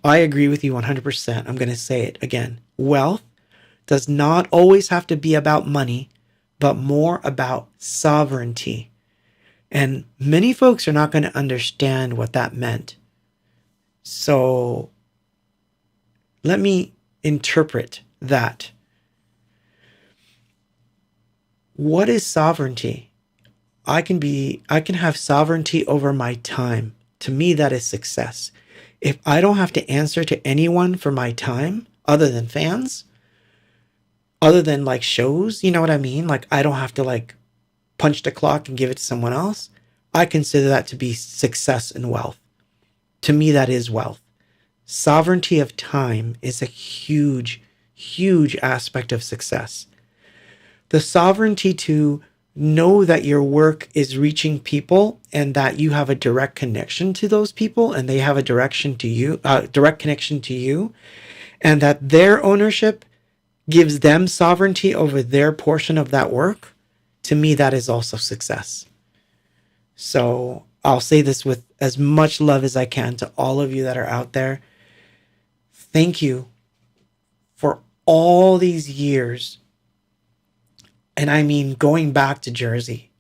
I agree with you 100%. I'm going to say it again. Wealth does not always have to be about money, but more about sovereignty. And many folks are not going to understand what that meant. So let me interpret that. What is sovereignty? I can have sovereignty over my time. To me, that is success. If I don't have to answer to anyone for my time other than fans, other than like shows, you know what I mean? Like I don't have to like punch the clock and give it to someone else. I consider that to be success and wealth. To me, that is wealth. Sovereignty of time is a huge, huge aspect of success. The sovereignty to know that your work is reaching people and that you have a direct connection to those people and they have a direct connection to you, and that their ownership gives them sovereignty over their portion of that work. To me, that is also success. So I'll say this with as much love as I can to all of you that are out there. Thank you for all these years. And I mean, going back to Jersey.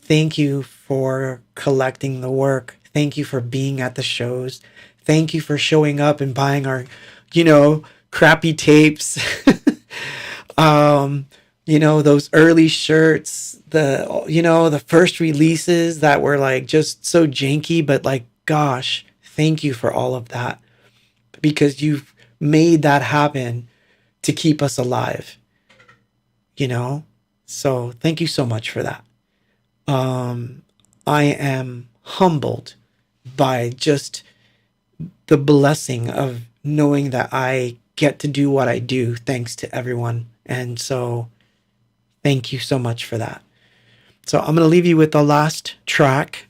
Thank you for collecting the work. Thank you for being at the shows. Thank you for showing up and buying our, crappy tapes. Those early shirts, the first releases that were like just so janky, but like, gosh, thank you for all of that, because you've made that happen to keep us alive, so thank you so much for that. I am humbled by just the blessing of knowing that I get to do what I do thanks to everyone. And so thank you so much for that. So I'm going to leave you with the last track,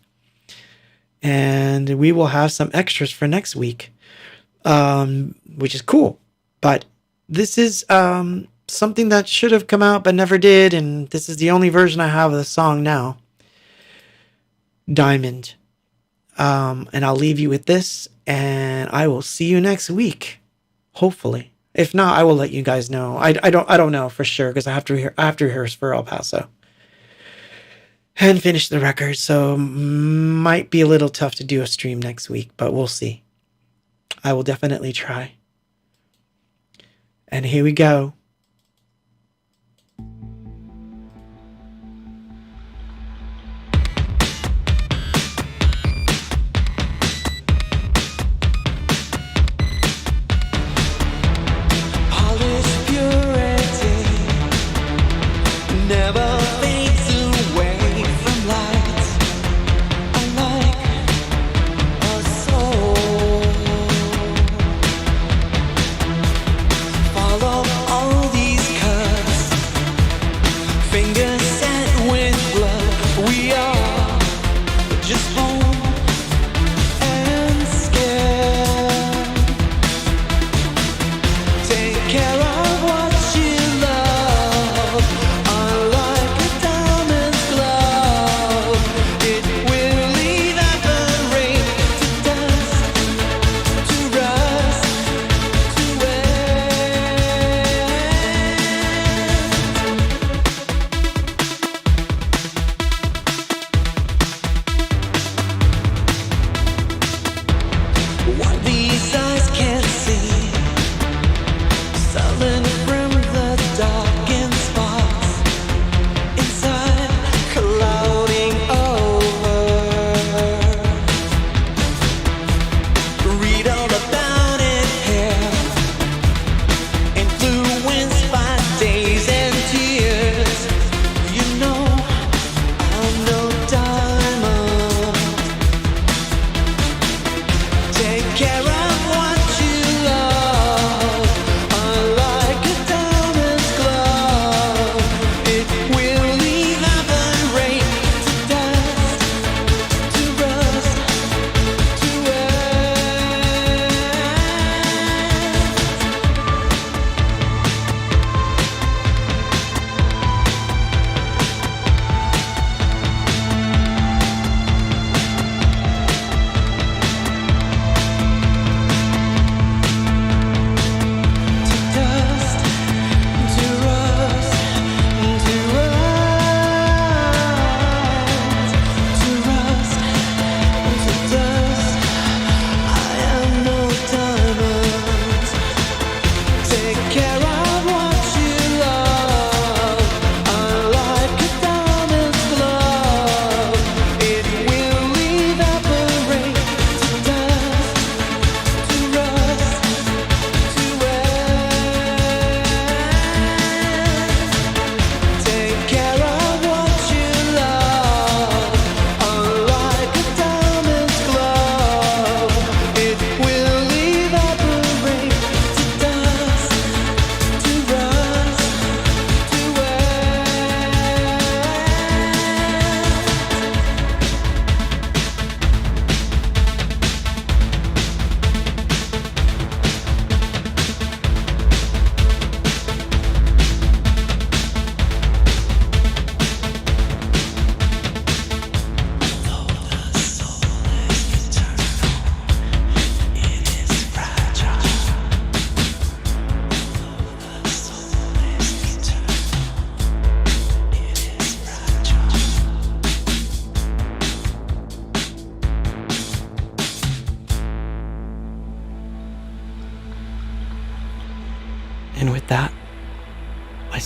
and we will have some extras for next week, which is cool. But this is something that should have come out but never did, and this is the only version I have of the song now. Diamond. And I'll leave you with this, and I will see you next week, hopefully. If not, I will let you guys know. I don't know for sure, because I have to rehearse for El Paso and finish the record, so might be a little tough to do a stream next week, but we'll see. I will definitely try. And here we go. Follow all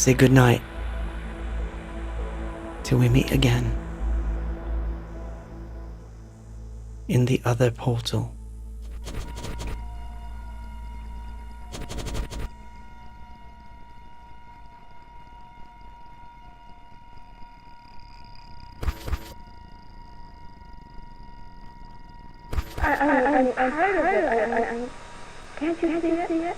say goodnight till we meet again in the other portal. I'm tired of it. Can't you see it?